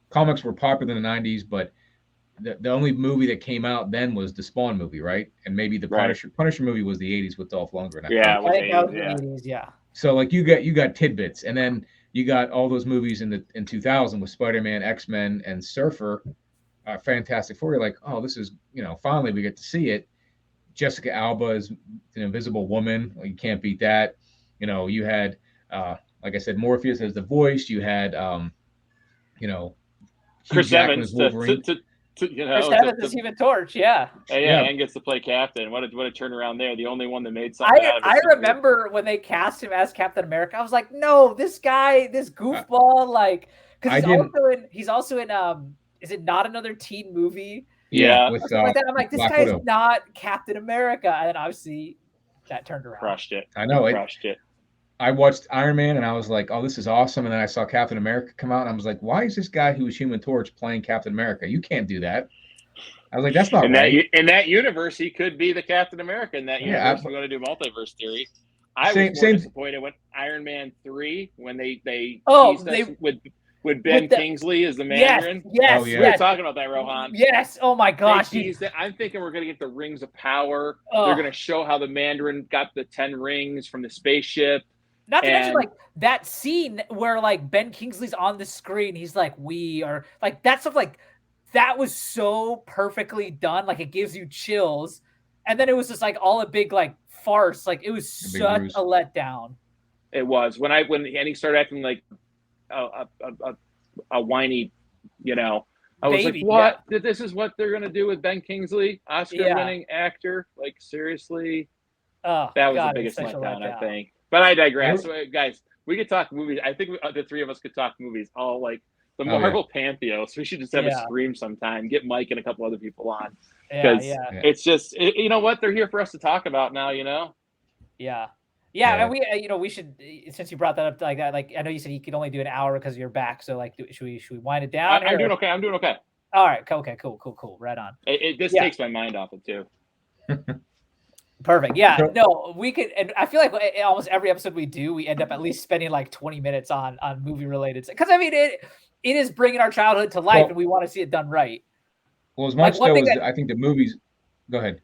[SPEAKER 1] comics were popular in the '90s, but the only movie that came out then was the Spawn movie, right? And maybe the
[SPEAKER 3] Right.
[SPEAKER 1] Punisher movie was the '80s with Dolph Lundgren.
[SPEAKER 3] Yeah,
[SPEAKER 4] I think that was
[SPEAKER 3] yeah.
[SPEAKER 4] the 80s, yeah.
[SPEAKER 1] So like you got tidbits, and then you got all those movies in 2000 with Spider-Man, X-Men, and Surfer, Fantastic Four. You're like, oh, this is, you know, finally we get to see it. Jessica Alba is an Invisible Woman. Well, you can't beat that. You know, you had like I said, Morpheus as the voice. You had you know, Hugh
[SPEAKER 3] Chris
[SPEAKER 1] Jackman
[SPEAKER 3] Evans
[SPEAKER 1] as Wolverine.
[SPEAKER 4] Chris Evans is Human Torch, yeah.
[SPEAKER 3] Yeah, and gets to play captain. What a turnaround there. The only one that made something out of it.
[SPEAKER 4] I remember when they cast him as Captain America, I was like, no, this guy, this goofball, like, because he's also in is it Not Another Teen Movie?
[SPEAKER 3] Yeah.
[SPEAKER 1] With,
[SPEAKER 4] like that. I'm like, this
[SPEAKER 1] Black
[SPEAKER 4] guy's
[SPEAKER 1] Widow.
[SPEAKER 4] not Captain America. And then obviously that turned around.
[SPEAKER 3] Crushed it.
[SPEAKER 1] I know it.
[SPEAKER 3] Crushed it.
[SPEAKER 1] I watched Iron Man and I was like, oh, this is awesome. And then I saw Captain America come out and I was like, why is this guy who was Human Torch playing Captain America? You can't do that. I was like, that's not right.
[SPEAKER 3] In that universe, he could be the Captain America in that universe. We're going to do multiverse theory. I was more disappointed with Iron Man 3 when they teased us with Ben Kingsley as the Mandarin.
[SPEAKER 4] Yes,
[SPEAKER 3] we were talking about that, Rohan.
[SPEAKER 4] Yes. Oh my gosh.
[SPEAKER 3] I'm thinking we're going to get the Rings of Power. They're going to show how the Mandarin got the 10 rings from the spaceship.
[SPEAKER 4] Not to mention, like, that scene where, like, Ben Kingsley's on the screen. He's like, we are, like, that stuff, like, that was so perfectly done. Like, it gives you chills. And then it was just, like, all a big, like, farce. Like, it was such a letdown.
[SPEAKER 3] It was. When he started acting like a whiny, you know, I was like, what? Yeah. This is what they're going to do with Ben Kingsley, Oscar-winning actor? Like, seriously? That was the biggest letdown, I think. But I digress. So, guys, we could talk movies. I think the three of us could talk movies all, like, the Marvel Pantheon. So we should just have a stream sometime. Get Mike and a couple other people on. Because it's just, you know what? They're here for us to talk about now, you know?
[SPEAKER 4] Yeah. Yeah, and we, you know, we should, since you brought that up like that, like, I know you said you could only do an hour because of your back. So, like, should we wind it down?
[SPEAKER 3] I'm doing okay.
[SPEAKER 4] All right. Okay. Cool. Right on.
[SPEAKER 3] This takes my mind off it too.
[SPEAKER 4] Perfect. Yeah. No, we could, and I feel like almost every episode we do, we end up at least spending like 20 minutes on movie related. Because I mean, it is bringing our childhood to life, and we want to see it done right.
[SPEAKER 1] Well, as much though as I think the movies. Go ahead.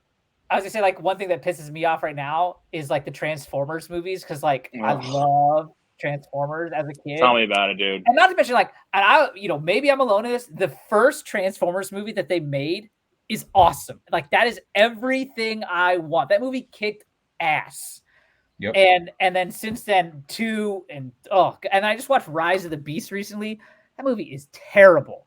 [SPEAKER 4] I was gonna say, like, one thing that pisses me off right now is like the Transformers movies, because like I love Transformers as a kid.
[SPEAKER 3] Tell me about it, dude.
[SPEAKER 4] And not to mention, like, and I, you know, maybe I'm alone in this. The first Transformers movie that they made is awesome. Like, that is everything I want. That movie kicked ass.
[SPEAKER 1] Yep.
[SPEAKER 4] And then since then, 2 and I just watched Rise of the Beast recently. That movie is terrible.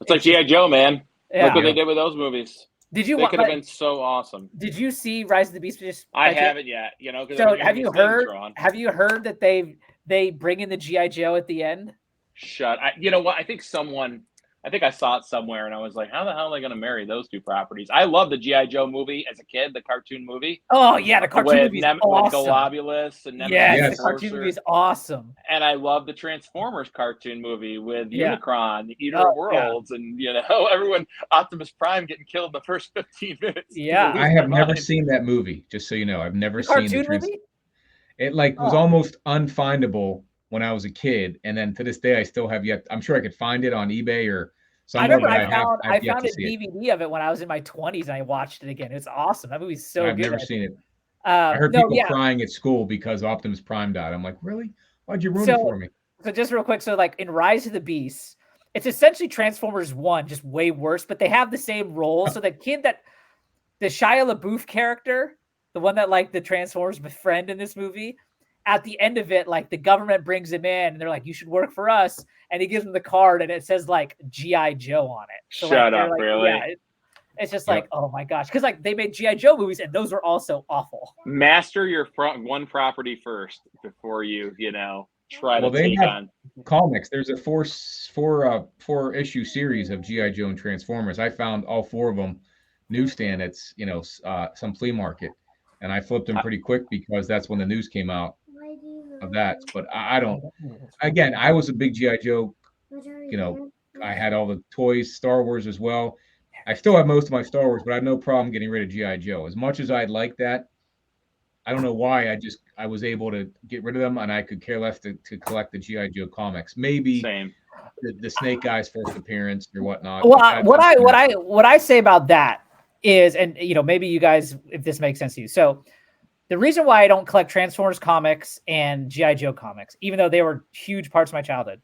[SPEAKER 3] It's like G.I. Joe, man.
[SPEAKER 4] Yeah.
[SPEAKER 3] Look what they did with those movies.
[SPEAKER 4] Did you?
[SPEAKER 3] They could have been so awesome.
[SPEAKER 4] Did you see Rise of the Beast?
[SPEAKER 3] I haven't yet. You know.
[SPEAKER 4] So have you heard? Have you heard that they bring in the G.I. Joe at the end?
[SPEAKER 3] You know what? I think I saw it somewhere, and I was like, how the hell are they going to marry those two properties? I love the G.I. Joe movie as a kid, the cartoon movie.
[SPEAKER 4] Oh, yeah, the cartoon movie is awesome.
[SPEAKER 3] With Globulus and Nemesis.
[SPEAKER 4] Yes, the cartoon movie is awesome.
[SPEAKER 3] And I love the Transformers cartoon movie with Unicron, the Eater of Worlds, and, you know, everyone, Optimus Prime getting killed in the first 15 minutes.
[SPEAKER 4] Yeah.
[SPEAKER 1] I have never seen that movie, just so you know. I've never seen the
[SPEAKER 4] cartoon movie?
[SPEAKER 1] It, like, was almost unfindable when I was a kid, and then to this day I still have yet. I'm sure I could find it on eBay or somewhere.
[SPEAKER 4] I found a DVD of it when I was in my 20s, and I watched it again. It's awesome. That movie's so good.
[SPEAKER 1] I've never seen it. I heard people crying at school because Optimus Prime died. I'm like, really? Why'd you ruin it for me?
[SPEAKER 4] So just real quick, so like in Rise of the Beast, it's essentially Transformers 1, just way worse, but they have the same role. So the kid the Shia LaBeouf character, the one that like the Transformers befriend in this movie, at the end of it, like the government brings him in and they're like, you should work for us. And he gives him the card and it says like G.I. Joe on it. So,
[SPEAKER 3] Shut up, like, really?
[SPEAKER 4] Yeah, it's just like, oh my gosh. Because like they made G.I. Joe movies and those were also awful.
[SPEAKER 3] Master your one property first before you try to take on
[SPEAKER 1] comics. There's a four issue series of G.I. Joe and Transformers. I found all 4 of them newsstand that's some flea market, and I flipped them pretty quick because that's when the news came out of that. But I don't. Again, I was a big GI Joe. I had all the toys, Star Wars as well. I still have most of my Star Wars, but I had no problem getting rid of GI Joe. As much as I'd like that, I don't know why. I was able to get rid of them, and I could care less to collect the GI Joe comics. Maybe
[SPEAKER 3] Same.
[SPEAKER 1] the Snake Guy's first appearance or whatnot.
[SPEAKER 4] Well, what I say about that is, and maybe you guys, if this makes sense to you. So the reason why I don't collect Transformers comics and GI Joe comics, even though they were huge parts of my childhood,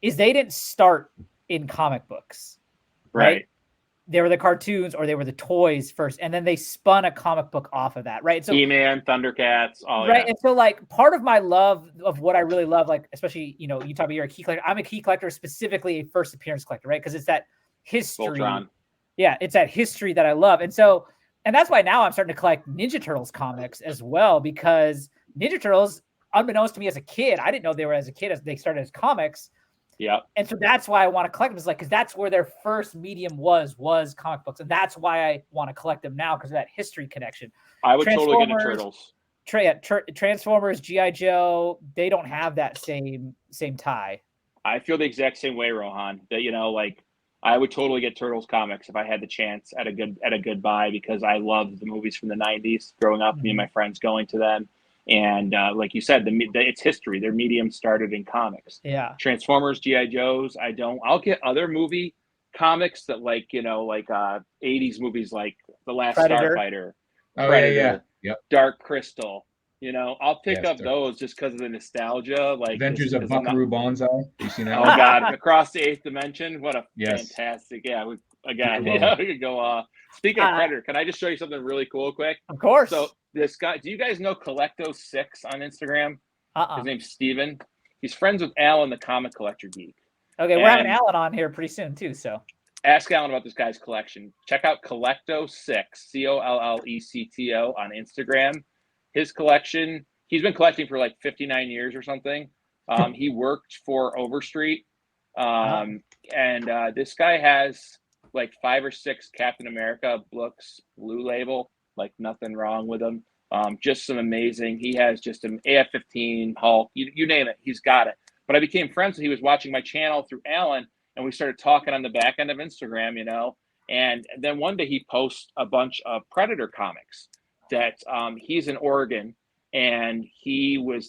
[SPEAKER 4] is they didn't start in comic books, right? They were the cartoons or they were the toys first, and then they spun a comic book off of that, right? So
[SPEAKER 3] He-Man, Thundercats,
[SPEAKER 4] right. Yeah. And so, like, part of my love of what I really love, like, especially, you talk about you're a key collector. I'm a key collector, specifically a first appearance collector, right? Because it's that history.
[SPEAKER 3] Voltron.
[SPEAKER 4] Yeah, it's that history that I love. And so, and that's why now I'm starting to collect Ninja Turtles comics as well, because Ninja Turtles, unbeknownst to me as a kid, I didn't know they were as a kid, as they started as comics.
[SPEAKER 3] Yeah.
[SPEAKER 4] And so that's why I want to collect them, is like, because that's where their first medium was comic books. And that's why I want to collect them now, because of that history connection.
[SPEAKER 3] I would totally get the Turtles.
[SPEAKER 4] Transformers, GI Joe, they don't have that same tie.
[SPEAKER 3] I feel the exact same way, Rohan. That I would totally get Turtles comics if I had the chance at a good buy, because I loved the movies from the '90s growing up. Me and my friends going to them, and like you said, it's history. Their medium started in comics.
[SPEAKER 4] Yeah.
[SPEAKER 3] Transformers, GI Joes. I'll get other movie comics that 80s movies like The Last
[SPEAKER 4] Predator.
[SPEAKER 3] Starfighter,
[SPEAKER 1] Predator, Yep.
[SPEAKER 3] Dark Crystal. I'll pick up
[SPEAKER 1] sir.
[SPEAKER 3] those just because of the nostalgia. Like
[SPEAKER 1] Adventures of Buckaroo Banzai. You seen that?
[SPEAKER 3] Oh
[SPEAKER 1] one?
[SPEAKER 3] God, Across the Eighth Dimension. What a fantastic! Yeah, we could go. Speaking of Predator, can I just show you something really cool, quick?
[SPEAKER 4] Of course.
[SPEAKER 3] So this guy, do you guys know Collecto6 on Instagram? His name's Steven. He's friends with Alan, the comic collector geek.
[SPEAKER 4] Okay, we're having Alan on here pretty soon too. So
[SPEAKER 3] ask Alan about this guy's collection. Check out Collecto6, COLLECTO on Instagram. His collection, he's been collecting for like 59 years or something. He worked for Overstreet. And this guy has like 5 or 6 Captain America books, Blue Label, like nothing wrong with them. Just some amazing. He has just an AF-15, Hulk, you name it, he's got it. But I became friends. He was watching my channel through Alan, and we started talking on the back end of Instagram, And then one day he posts a bunch of Predator comics that he's in Oregon, and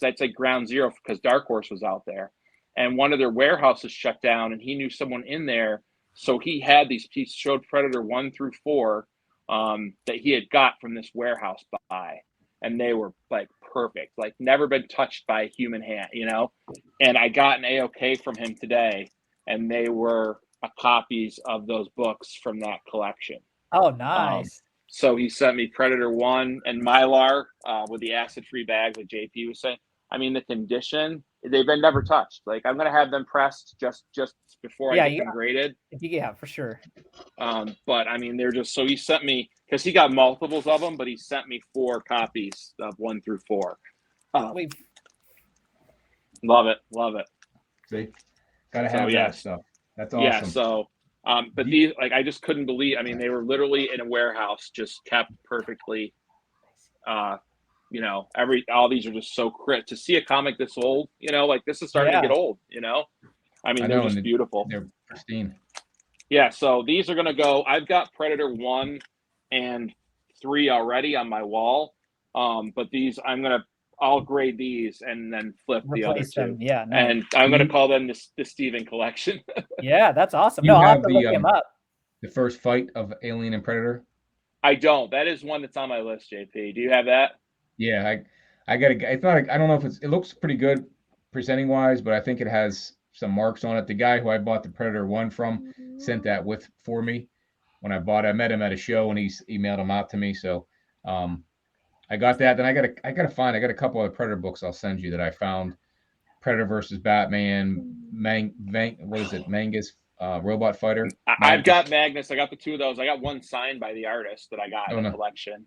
[SPEAKER 3] that's like ground zero because Dark Horse was out there, and one of their warehouses shut down, and he knew someone in there, so he showed Predator 1 through 4 that he had got from this warehouse buy, and they were like perfect, like never been touched by a human hand, And I got an AOK from him today, and they were copies of those books from that collection.
[SPEAKER 4] Oh, nice.
[SPEAKER 3] So he sent me Predator 1 and Mylar with the acid-free bag, like JP was saying. I mean, the condition, they've been never touched. Like, I'm going to have them pressed just before I get them graded.
[SPEAKER 4] Yeah, for sure.
[SPEAKER 3] But, I mean, they're just, so he sent me, because he got multiples of them, but he sent me 4 copies of 1 through 4. Love it.
[SPEAKER 1] See? Gotta have that stuff. That's awesome.
[SPEAKER 3] Yeah, so... but these, like, I just couldn't believe. I mean, they were literally in a warehouse, just kept perfectly. All these are just so crisp. To see a comic this old, like this is starting to get old. I mean, they're just beautiful.
[SPEAKER 1] They're pristine.
[SPEAKER 3] Yeah, so these are gonna go. I've got Predator 1 and 3 already on my wall. But these, I'll grade these and then flip the other 2.
[SPEAKER 4] Yeah, nice.
[SPEAKER 3] And I'm going to call them the Steven collection.
[SPEAKER 4] Yeah, that's awesome.
[SPEAKER 1] You
[SPEAKER 4] I'll
[SPEAKER 1] have
[SPEAKER 4] have to look him up.
[SPEAKER 1] The first fight of Alien and Predator?
[SPEAKER 3] I don't. That is one that's on my list, JP. Do you have that?
[SPEAKER 1] Yeah, I got to. It's not. I don't know if it looks pretty good presenting wise, but I think it has some marks on it. The guy who I bought the Predator 1 from sent that for me when I bought it. I met him at a show and he emailed them out to me. So, I got that. Then I got a couple of Predator books I'll send you that I found. Predator versus Batman, Mangus, Robot Fighter.
[SPEAKER 3] I've got Magnus. I got the 2 of those. I got one signed by the artist that I got in the collection.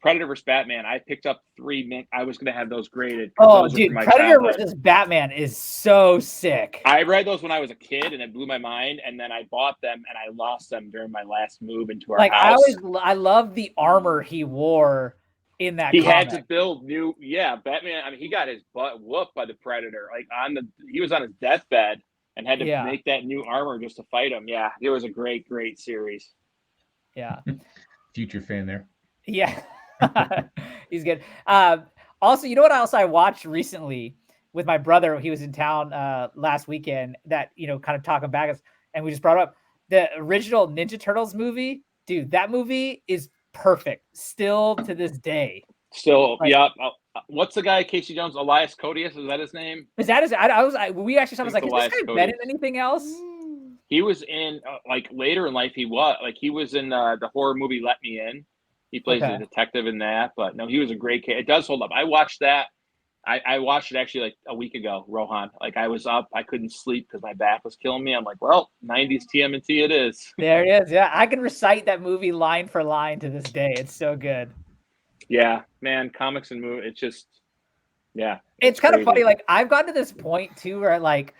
[SPEAKER 3] Predator vs. Batman. I picked up 3. I was going to have those graded.
[SPEAKER 4] Oh,
[SPEAKER 3] those
[SPEAKER 4] dude,
[SPEAKER 3] are my
[SPEAKER 4] Predator
[SPEAKER 3] childhood.
[SPEAKER 4] versus Batman is so sick.
[SPEAKER 3] I read those when I was a kid, and it blew my mind. And then I bought them, and I lost them during my last move into our house.
[SPEAKER 4] I love the armor he wore in that.
[SPEAKER 3] He
[SPEAKER 4] comic.
[SPEAKER 3] had to build new. Yeah, Batman. I mean, he got his butt whooped by the Predator. Like he was on his deathbed and had to make that new armor just to fight him. Yeah, it was a great series.
[SPEAKER 4] Yeah,
[SPEAKER 1] future fan there.
[SPEAKER 4] Yeah, he's good. Also, you know what else I watched recently with my brother? He was in town last weekend. That kind of talking back, and we just brought up the original Ninja Turtles movie. Dude, that movie is perfect still to this day.
[SPEAKER 3] Still, yeah. What's the guy? Casey Jones, Elias Codius, is that his name?
[SPEAKER 4] Is that his? We actually saw. I was like, has this guy been in anything else?
[SPEAKER 3] He was in like later in life. He was in the horror movie Let Me In. He plays a detective in that. But no, he was a great kid. It does hold up. I watched that. I watched it actually like a week ago, Rohan. Like I was up, I couldn't sleep because my back was killing me. I'm like, well, 90s TMNT it is.
[SPEAKER 4] There it is. Yeah, I can recite that movie line for line to this day. It's so good.
[SPEAKER 3] Yeah, man, comics and movies. It's just, yeah.
[SPEAKER 4] It's kind of funny. Like I've gotten to this point too, where like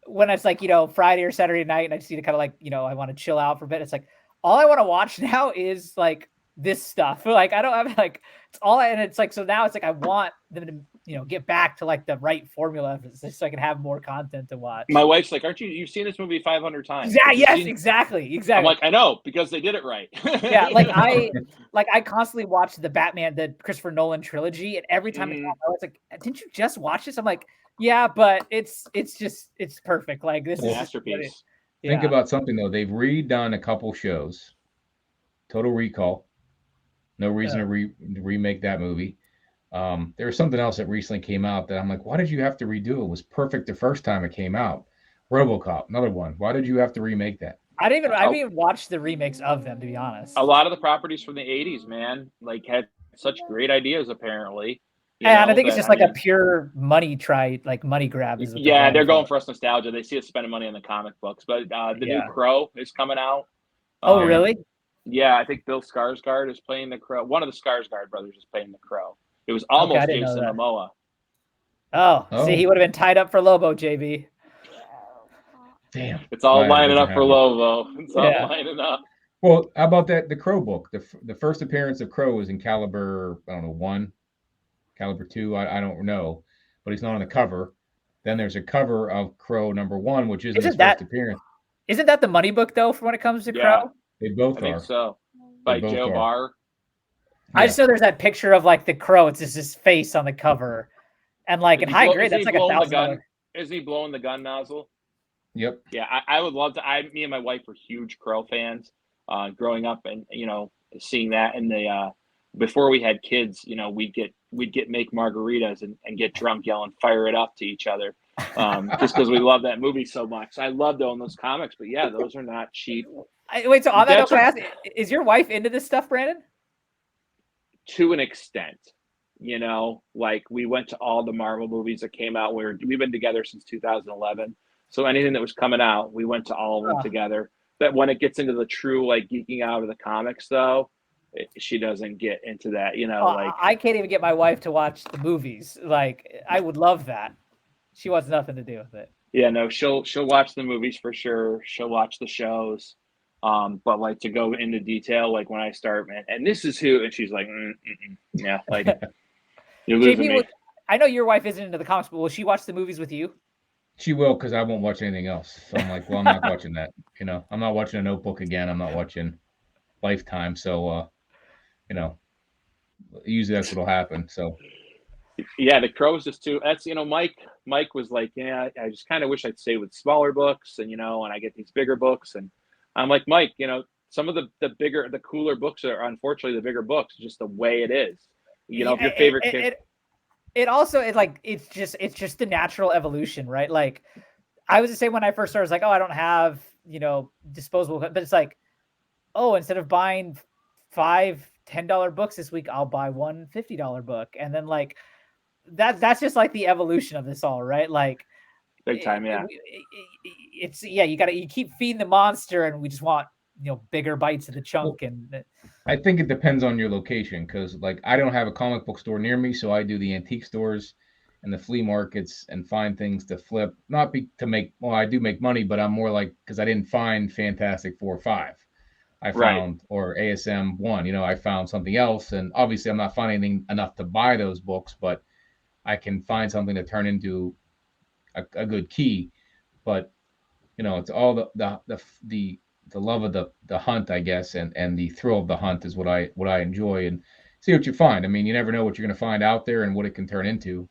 [SPEAKER 4] when it's like Friday or Saturday night, and I just need to kind of like I want to chill out for a bit. It's like all I want to watch now is like this stuff. Like I don't have like it's all, and it's like so now it's like I want them to get back to like the right formula so I can have more content to watch.
[SPEAKER 3] My wife's like, "Aren't you've seen this movie 500 times?"
[SPEAKER 4] Yeah, yes, exactly.
[SPEAKER 3] I'm like, I know because they did it right.
[SPEAKER 4] Yeah, like I constantly watch the Christopher Nolan trilogy, and every time I was like, "Didn't you just watch this?" I'm like, "Yeah, but it's perfect. Like this is
[SPEAKER 3] masterpiece."
[SPEAKER 1] Think about something though. They've redone a couple shows. Total Recall. No reason to remake that movie. There was something else that recently came out that I'm like, why did you have to redo it? It was perfect the first time it came out. RoboCop, another one. Why did you have to remake that?
[SPEAKER 4] I didn't even watch the remakes of them, to be honest.
[SPEAKER 3] A lot of the properties from the 80s, man, like had such great ideas apparently.
[SPEAKER 4] And I think it's just a pure money grab.
[SPEAKER 3] Yeah, they're going for us nostalgia. They see us spending money on the comic books. But the new Crow is coming out.
[SPEAKER 4] Oh, really?
[SPEAKER 3] Yeah, I think Bill Skarsgård is playing the Crow. One of the Skarsgård brothers is playing the Crow. It was almost Jason Momoa.
[SPEAKER 4] Oh, see, he would have been tied up for Lobo, JB.
[SPEAKER 1] Damn.
[SPEAKER 3] It's all lining up for Lobo. It's all lining up.
[SPEAKER 1] Well, how about that? The Crow book. The first appearance of Crow was in Caliber, I don't know, 1, Caliber 2, I don't know. But he's not on the cover. Then there's a cover of Crow #1, which isn't his first appearance.
[SPEAKER 4] Isn't that the money book, though, for when it comes to Crow?
[SPEAKER 1] They both are.
[SPEAKER 3] I think so. By Joe Barr.
[SPEAKER 4] I just know there's that picture of like the Crow. It's just his face on the cover, and like in high grade, that's like $1,000.
[SPEAKER 3] Is he blowing the gun nozzle?
[SPEAKER 1] Yep.
[SPEAKER 3] Yeah, I would love to. Me and my wife were huge Crow fans, growing up, and seeing that. And before we had kids, we'd make margaritas and get drunk, yelling "fire it up" to each other, just because we love that movie so much. I love to own those comics, but yeah, those are not cheap.
[SPEAKER 4] Wait, so on that note, can I ask, is your wife into this stuff, Brandon?
[SPEAKER 3] To an extent, like we went to all the Marvel movies that came out. We've been together since 2011. So anything that was coming out, we went to all of them together. But when it gets into the true like geeking out of the comics, though, she doesn't get into that.
[SPEAKER 4] I can't even get my wife to watch the movies. Like I would love that. She wants nothing to do with it.
[SPEAKER 3] Yeah, no, she'll watch the movies for sure. She'll watch the shows. But like to go into detail, like when I start, man, and this is who, and she's like, yeah, like you're losing me.
[SPEAKER 4] I know your wife isn't into the comics, but will she watch the movies with you?
[SPEAKER 1] She will, because I won't watch anything else. So I'm like, well, I'm not watching that. I'm not watching A Notebook again. I'm not watching Lifetime. So, usually that's what'll happen. So.
[SPEAKER 3] Yeah, the Crow is just too. That's Mike was like, yeah, I just kind of wish I'd stay with smaller books, and and I get these bigger books, and I'm like, Mike, some of the cooler books are unfortunately the bigger books, just the way it is. If your favorite kid.
[SPEAKER 4] It's just the natural evolution, right? Like I was the same when I first started. I was like, oh, I don't have, disposable, but it's like, oh, instead of buying 5 $10 books this week, I'll buy one $50 book. And then like that's just like the evolution of this all, right? Like
[SPEAKER 3] big time. Yeah.
[SPEAKER 4] You keep feeding the monster, and we just want, bigger bites of the chunk. And
[SPEAKER 1] I think it depends on your location because, like, I don't have a comic book store near me, so I do the antique stores and the flea markets and find things to flip. Not be to make. Well, I do make money, but I'm more like because I didn't find Fantastic Four or Five. I
[SPEAKER 3] Right.
[SPEAKER 1] found or ASM one. I found something else, and obviously I'm not finding anything enough to buy those books, but I can find something to turn into a good key. But it's all the love of the hunt, I guess, and the thrill of the hunt is what I enjoy and see what you find. I mean, you never know what you're going to find out there and what it can turn into.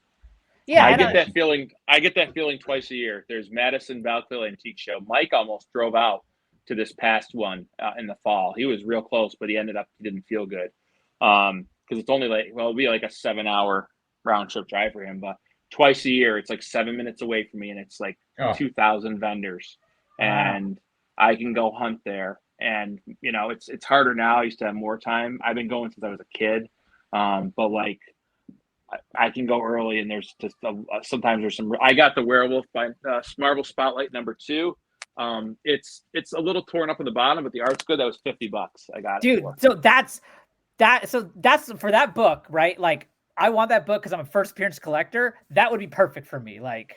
[SPEAKER 4] Yeah,
[SPEAKER 3] I
[SPEAKER 4] and
[SPEAKER 3] get that feeling. I get that feeling twice a year. There's Madison Valkyrie Antique Show. Mike almost drove out to this past one in the fall. He was real close, but he didn't feel good because it's only it'll be like a 7-hour round trip drive for him. But twice a year, it's like 7 minutes away from me, and it's like
[SPEAKER 1] Oh,
[SPEAKER 3] 2,000 vendors,
[SPEAKER 4] wow.
[SPEAKER 3] and I can go hunt there. And it's harder now. I used to have more time. I've been going since I was a kid, but like I can go early, and there's just sometimes there's some. I got the Werewolf by Marvel Spotlight #2. It's a little torn up in the bottom, but the art's good. That was $50. I got it
[SPEAKER 4] Dude,
[SPEAKER 3] for.
[SPEAKER 4] so that's for that book, right? Like, I want that book because I'm a first appearance collector. That would be perfect for me. Like,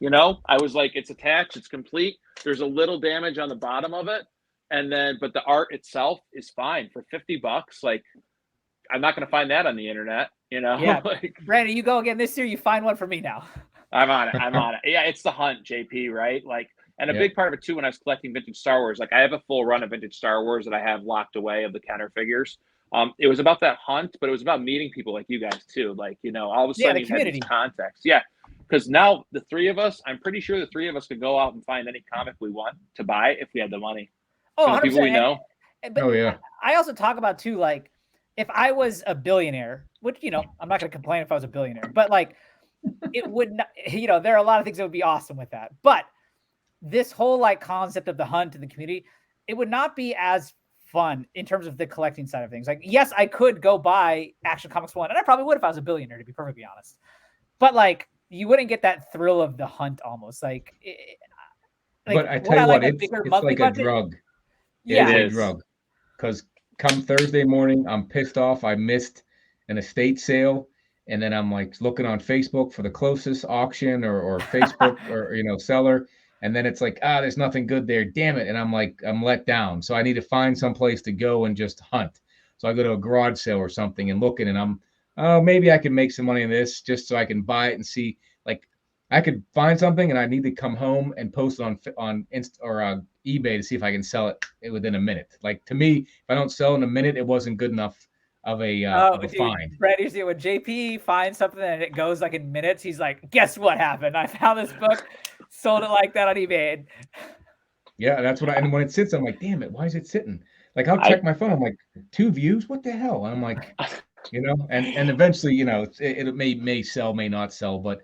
[SPEAKER 3] I was like, it's attached, it's complete. There's a little damage on the bottom of it, but the art itself is fine for $50. Like, I'm not going to find that on the internet.
[SPEAKER 4] yeah,
[SPEAKER 3] like
[SPEAKER 4] Brandon, you go again this year. You find one for me now.
[SPEAKER 3] I'm on it. I'm on it. Yeah, it's the hunt, JP, right? Like, and a
[SPEAKER 1] yeah.
[SPEAKER 3] big part of it too, when I was collecting vintage Star Wars, like I have a full run of vintage Star Wars that I have locked away of the counter figures. It was about that hunt, but it was about meeting people like you guys too. Like, all of a
[SPEAKER 4] Yeah,
[SPEAKER 3] sudden
[SPEAKER 4] the
[SPEAKER 3] you had these
[SPEAKER 4] community.
[SPEAKER 3] contacts. Yeah. Because now the three of us, I'm pretty sure the three of us could go out and find any comic we want to buy if we had the money.
[SPEAKER 4] Oh,
[SPEAKER 3] From the people
[SPEAKER 4] 100%.
[SPEAKER 3] we know.
[SPEAKER 4] But
[SPEAKER 1] Oh yeah.
[SPEAKER 4] I also talk about too, like, if I was a billionaire, which, I'm not going to complain if I was a billionaire, but like, it would not, there are a lot of things that would be awesome with that. But this whole like concept of the hunt and the community, it would not be as fun in terms of the collecting side of things. Like, yes, I could go buy Action Comics 1, and I probably would if I was a billionaire, to be perfectly honest. But like, you wouldn't get that thrill of the hunt almost. Like,
[SPEAKER 1] But I
[SPEAKER 4] would
[SPEAKER 1] tell
[SPEAKER 4] I
[SPEAKER 1] you
[SPEAKER 4] like
[SPEAKER 1] what,
[SPEAKER 4] a
[SPEAKER 1] it's
[SPEAKER 4] bigger
[SPEAKER 1] it's
[SPEAKER 4] monthly
[SPEAKER 1] like a
[SPEAKER 4] budget?
[SPEAKER 1] drug. It
[SPEAKER 4] Yeah.
[SPEAKER 1] is
[SPEAKER 3] It
[SPEAKER 1] a
[SPEAKER 3] is.
[SPEAKER 1] drug. Because come Thursday morning, I'm pissed off. I missed an estate sale, and then I'm like looking on Facebook for the closest auction or Facebook or seller, and then it's like, there's nothing good there. Damn it! And I'm let down. So I need to find some place to go and just hunt. So I go to a garage sale or something and looking, and oh, maybe I can make some money in this just so I can buy it and see. Like, I could find something, and I need to come home and post it on Insta or eBay to see if I can sell it within a minute. Like, to me, if I don't sell in a minute, it wasn't good enough of a
[SPEAKER 4] Dude,
[SPEAKER 1] find.
[SPEAKER 4] Brad, you see when JP finds something and it goes like in minutes, he's like, "Guess what happened? I found this book, sold it like that on eBay."
[SPEAKER 1] Yeah, that's what and when it sits, I'm like, damn it, why is it sitting? Like, I'll check my phone. I'm like, 2 views? What the hell? And I'm like, and eventually, it may sell, may not sell, but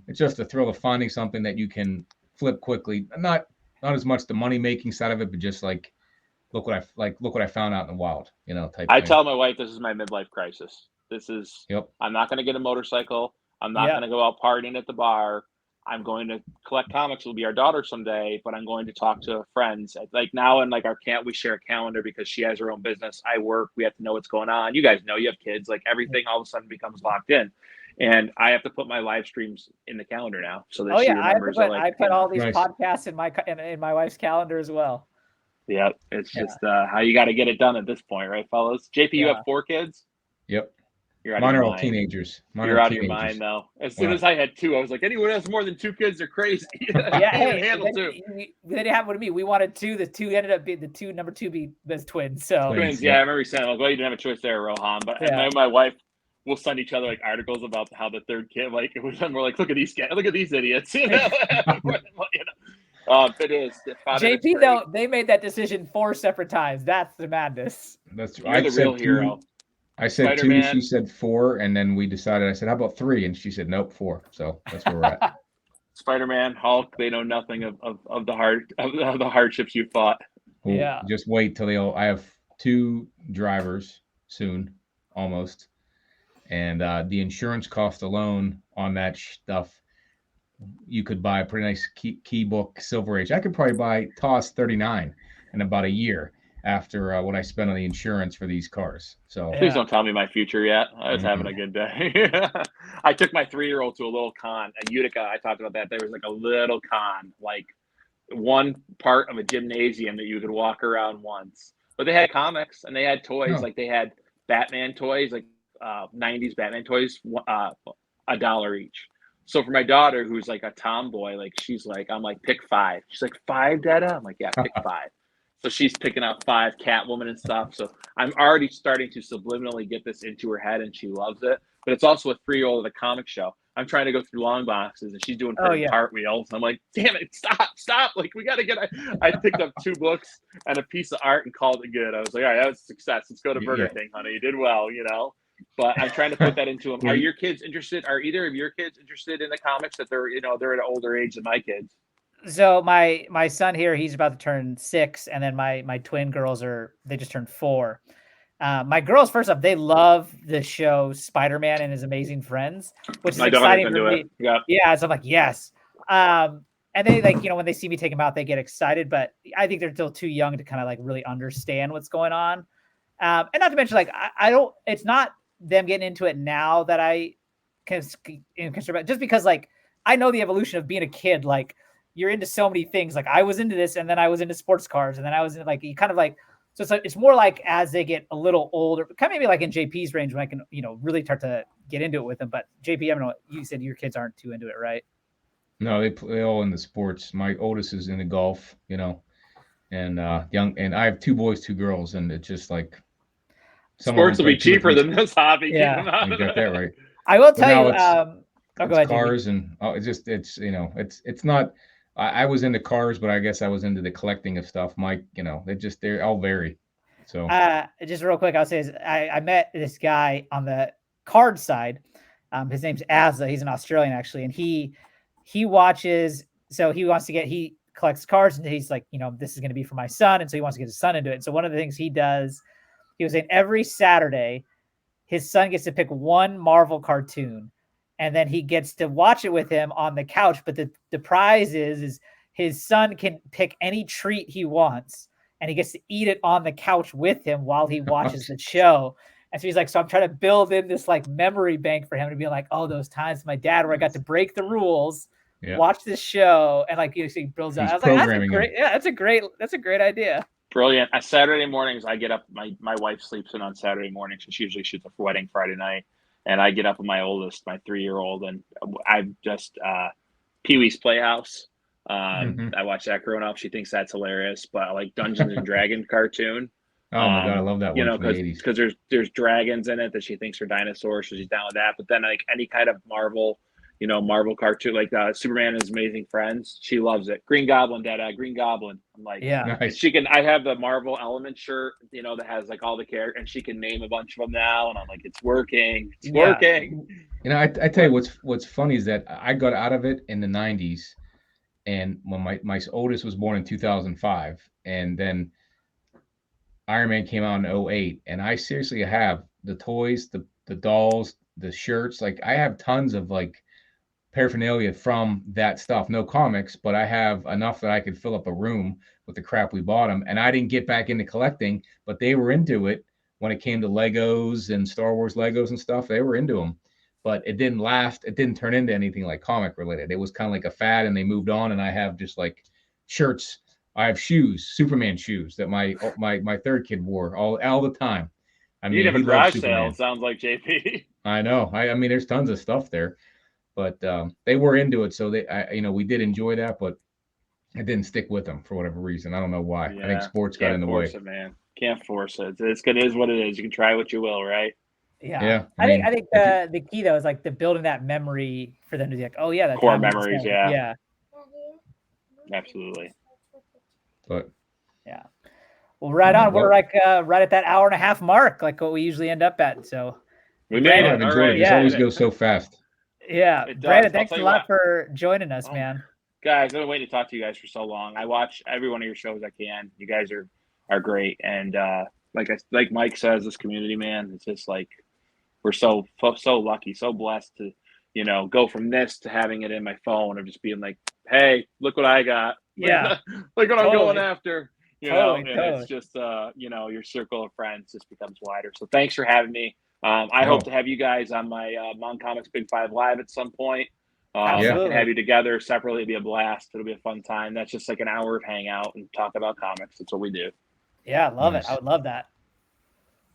[SPEAKER 1] it's just the thrill of finding something that you can flip quickly. Not as much the money making side of it, but just like look what I found out in the wild, type
[SPEAKER 3] I
[SPEAKER 1] thing.
[SPEAKER 3] tell my wife this is my midlife crisis.
[SPEAKER 1] Yep.
[SPEAKER 3] I'm not going to get a motorcycle. I'm not
[SPEAKER 4] Yeah.
[SPEAKER 3] going to go out partying at the bar. I'm going to collect comics. Will be our daughter someday, but I'm going to talk to friends. Like now, and like we share a calendar because she has her own business. I work. We have to know what's going on. You guys know you have kids. Like everything all of a sudden becomes locked in, and I have to put my live streams in the calendar now so that she remembers.
[SPEAKER 4] I put all these
[SPEAKER 1] Nice.
[SPEAKER 4] podcasts in my wife's calendar as well.
[SPEAKER 3] Yeah, it's just how you got to get it done at this point, right, fellas? JP, you have 4 kids.
[SPEAKER 1] Yep.
[SPEAKER 3] You're out
[SPEAKER 1] Mine
[SPEAKER 3] of your
[SPEAKER 1] are all
[SPEAKER 3] mind.
[SPEAKER 1] teenagers.
[SPEAKER 3] You're out of your mind, though. As soon as I had 2, I was like, anyone has more than 2 kids, they're crazy.
[SPEAKER 4] Yeah,
[SPEAKER 3] hey, handle 2.
[SPEAKER 4] Then it happened to me. We wanted 2. The 2 ended up being number 2 be as twins. So
[SPEAKER 3] Twins, yeah. I remember you saying, well, you didn't have a choice there, Rohan. But my wife will send each other like articles about how the third kid, like, we're like, look at these guys, look at these idiots. It is.
[SPEAKER 4] JP though, they made that decision 4 separate times. That's the madness.
[SPEAKER 1] That's
[SPEAKER 3] You're the real hero.
[SPEAKER 1] I said
[SPEAKER 3] Spider-Man.
[SPEAKER 1] 2, she said 4, and then we decided. I said, "How about 3?" And she said, "Nope, 4." So that's where we're at.
[SPEAKER 3] Spider-Man, Hulk, they know nothing of the hardships you fought.
[SPEAKER 1] Well,
[SPEAKER 4] Yeah.
[SPEAKER 1] just wait till I have 2 drivers soon, almost, and the insurance cost alone on that stuff, you could buy a pretty nice key book Silver Age. I could probably buy TOS 39 in about a year. after what I spent on the insurance for these cars. So
[SPEAKER 3] Please don't tell me my future yet. I was having
[SPEAKER 1] Mhm.
[SPEAKER 3] a good day. I took my 3-year-old to a little con at Utica. I talked about that. There was like a little con, like one part of a gymnasium that you could walk around once. But they had comics and they had toys.
[SPEAKER 1] Oh.
[SPEAKER 3] Like they had Batman toys, like 90s Batman toys, $1 each. So for my daughter, who's like a tomboy, like she's like, I'm like, pick 5. She's like, 5, Dada? I'm like, yeah, pick 5. So she's picking out 5 Catwoman and stuff. So I'm already starting to subliminally get this into her head, and she loves it. But it's also a 3-year-old at a comic show. I'm trying to go through long boxes, and she's doing cartwheels. I'm like, damn it, stop! Like we got to get. I picked up 2 books and a piece of art and called it good. I was like, all right, that was a success. Let's go to Burger King, honey. You did well, you know. But I'm trying to put that into them. Are your kids interested? Are either of your kids interested in the comics? That they're at an older age than my kids.
[SPEAKER 4] So my son here, he's about to turn 6, and then my twin girls they just turned 4. My girls, first off, they love the show Spider-Man and His Amazing Friends, which is exciting for me. Yeah, so I'm like, yes. And they like, when they see me take them out, they get excited, but I think they're still too young to kind of like really understand what's going on. And not to mention, like, I don't, it's not them getting into it now that I can consider, just because like I know the evolution of being a kid. Like you're into so many things. Like I was into this, and then I was into sports cars, and then I was in like, you kind of like, so it's more like as they get a little older, kind of maybe like in JP's range when I can, really start to get into it with them. But JP, I don't know, you said your kids aren't too into it, right?
[SPEAKER 1] No, they play all in the sports. My oldest is into golf, and and I have 2 boys, 2 girls, and it's just like
[SPEAKER 3] sports will be cheaper than this hobby.
[SPEAKER 1] Yeah, you got that right.
[SPEAKER 4] I will tell you.
[SPEAKER 1] Go ahead, cars, JP. And it's not. I was into cars, but I guess I was into the collecting of stuff. Mike, they're all vary. So
[SPEAKER 4] just real quick, I'll say is I met this guy on the card side. His name's Azza. He's an Australian actually, and he watches. So he collects cards, and he's like, this is going to be for my son, and so he wants to get his son into it. And so one of the things he does, he was saying every Saturday, his son gets to pick one Marvel cartoon, and then he gets to watch it with him on the couch. But the prize is his son can pick any treat he wants, and he gets to eat it on the couch with him while he watches the show. And so he's like, so I'm trying to build in this like memory bank for him to be like, oh, those times with my dad where I got to break the rules, watch this show, and like he builds out. I was like, that's a great idea.
[SPEAKER 3] Brilliant. On Saturday mornings, I get up. My wife sleeps in on Saturday mornings, and she usually shoots a wedding Friday night. And I get up with my oldest, my 3-year-old, and I've just Pee-wee's Playhouse. I watch that growing up. She thinks that's hilarious. But I like Dungeons and Dragons cartoon.
[SPEAKER 1] Oh my God, I love that one.
[SPEAKER 3] Because there's dragons in it that she thinks are dinosaurs, so she's down with that. But then like any kind of Marvel cartoon, like Superman and His Amazing Friends, she loves it. Green Goblin, Dada, Green Goblin. I'm like,
[SPEAKER 4] yeah,
[SPEAKER 1] nice.
[SPEAKER 3] I have the Marvel Element shirt, that has like all the characters, and she can name a bunch of them now, and I'm like, it's working. Working.
[SPEAKER 1] I tell you what's funny is that I got out of it in the 90s, and when my oldest was born in 2005, and then Iron Man came out in 2008, and I seriously have the toys, the dolls, the shirts. Like I have tons of like paraphernalia from that stuff. No comics, but I have enough that I could fill up a room with the crap we bought them. And I didn't get back into collecting, but they were into it when it came to Legos and Star Wars Legos and stuff. They were into them, but it didn't last. It didn't turn into anything like comic related. It was kind of like a fad, and they moved on. And I have just like shirts. I have shoes, Superman shoes that my 3rd kid wore all the time. I mean,
[SPEAKER 3] you have a garage sale. Sounds like JP.
[SPEAKER 1] I know. I mean, there's tons of stuff there, but they were into it. So we did enjoy that, but it didn't stick with them for whatever reason. I don't know why. Yeah. I think sports got in the way.
[SPEAKER 3] Man. Can't force it. It is what it is. You can try what you will, right?
[SPEAKER 4] Yeah. I think the key though is like the building that memory for them to be like, oh yeah, that
[SPEAKER 3] core memories.
[SPEAKER 4] Yeah.
[SPEAKER 3] Absolutely.
[SPEAKER 1] But
[SPEAKER 4] yeah. Well, right on. We're like right at that hour and a half mark, like what we usually end up at. So
[SPEAKER 3] we made it.
[SPEAKER 1] I've enjoyed it. It always goes so fast.
[SPEAKER 4] Yeah. Brandon, thanks a lot for joining us, man.
[SPEAKER 3] Guys, I've been waiting to talk to you guys for so long. I watch every one of your shows I can. You guys are great. And like Mike says, this community, man, it's just like we're so lucky, so blessed to, go from this to having it in my phone, or just being like, hey, look what I got.
[SPEAKER 4] Yeah.
[SPEAKER 3] Look what I'm going after. It's just your circle of friends just becomes wider. So thanks for having me. I hope to have you guys on my M.O.N Comics Big Five Live at some point. I can have you together separately. It'd be a blast. It'll be a fun time. That's just like an hour of hangout and talk about comics. That's what we do.
[SPEAKER 4] Yeah, love it. I would love that.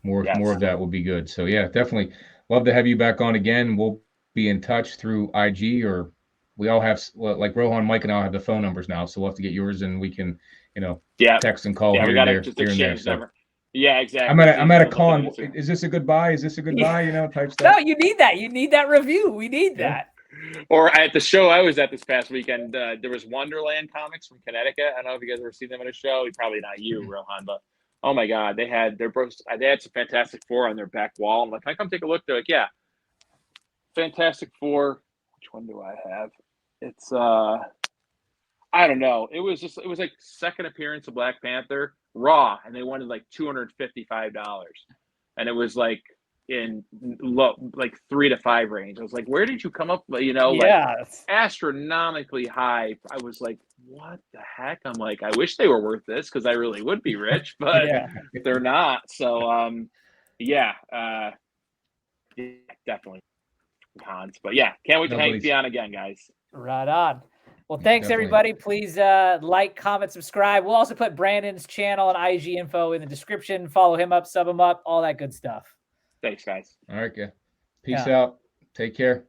[SPEAKER 1] More of that will be good. So yeah, definitely love to have you back on again. We'll be in touch through IG, or we all have, like Rohan, Mike, and I have the phone numbers now, so we'll have to get yours, and we can, text and call here and there.
[SPEAKER 3] Just exchange number. Yeah, exactly.
[SPEAKER 1] I'm at a con. Is this a goodbye? Is this a goodbye? Type stuff.
[SPEAKER 4] No, you need that. You need that review. We need that.
[SPEAKER 3] Or at the show I was at this past weekend, there was Wonderland Comics from Connecticut. I don't know if you guys ever seen them at a show. Probably not you, Rohan, but oh my God, they had some Fantastic Four on their back wall. I'm like, can I come take a look? They're like, yeah. Fantastic Four. Which one do I have? It's I don't know. It was like second appearance of Black Panther Raw, and they wanted like $255, and it was like in like 3 to 5 range. I was like, where did you come up? Like astronomically high. I was like, what the heck? I'm like, I wish they were worth this because I really would be rich, but they're not. So definitely cons. But can't wait to hang with you on again, guys.
[SPEAKER 4] Right on. Well, thanks everybody. Please like, comment, subscribe. We'll also put Brandon's channel and IG info in the description. Follow him up, sub him up, all that good stuff.
[SPEAKER 3] Thanks, guys.
[SPEAKER 1] All right, Peace out. Take care.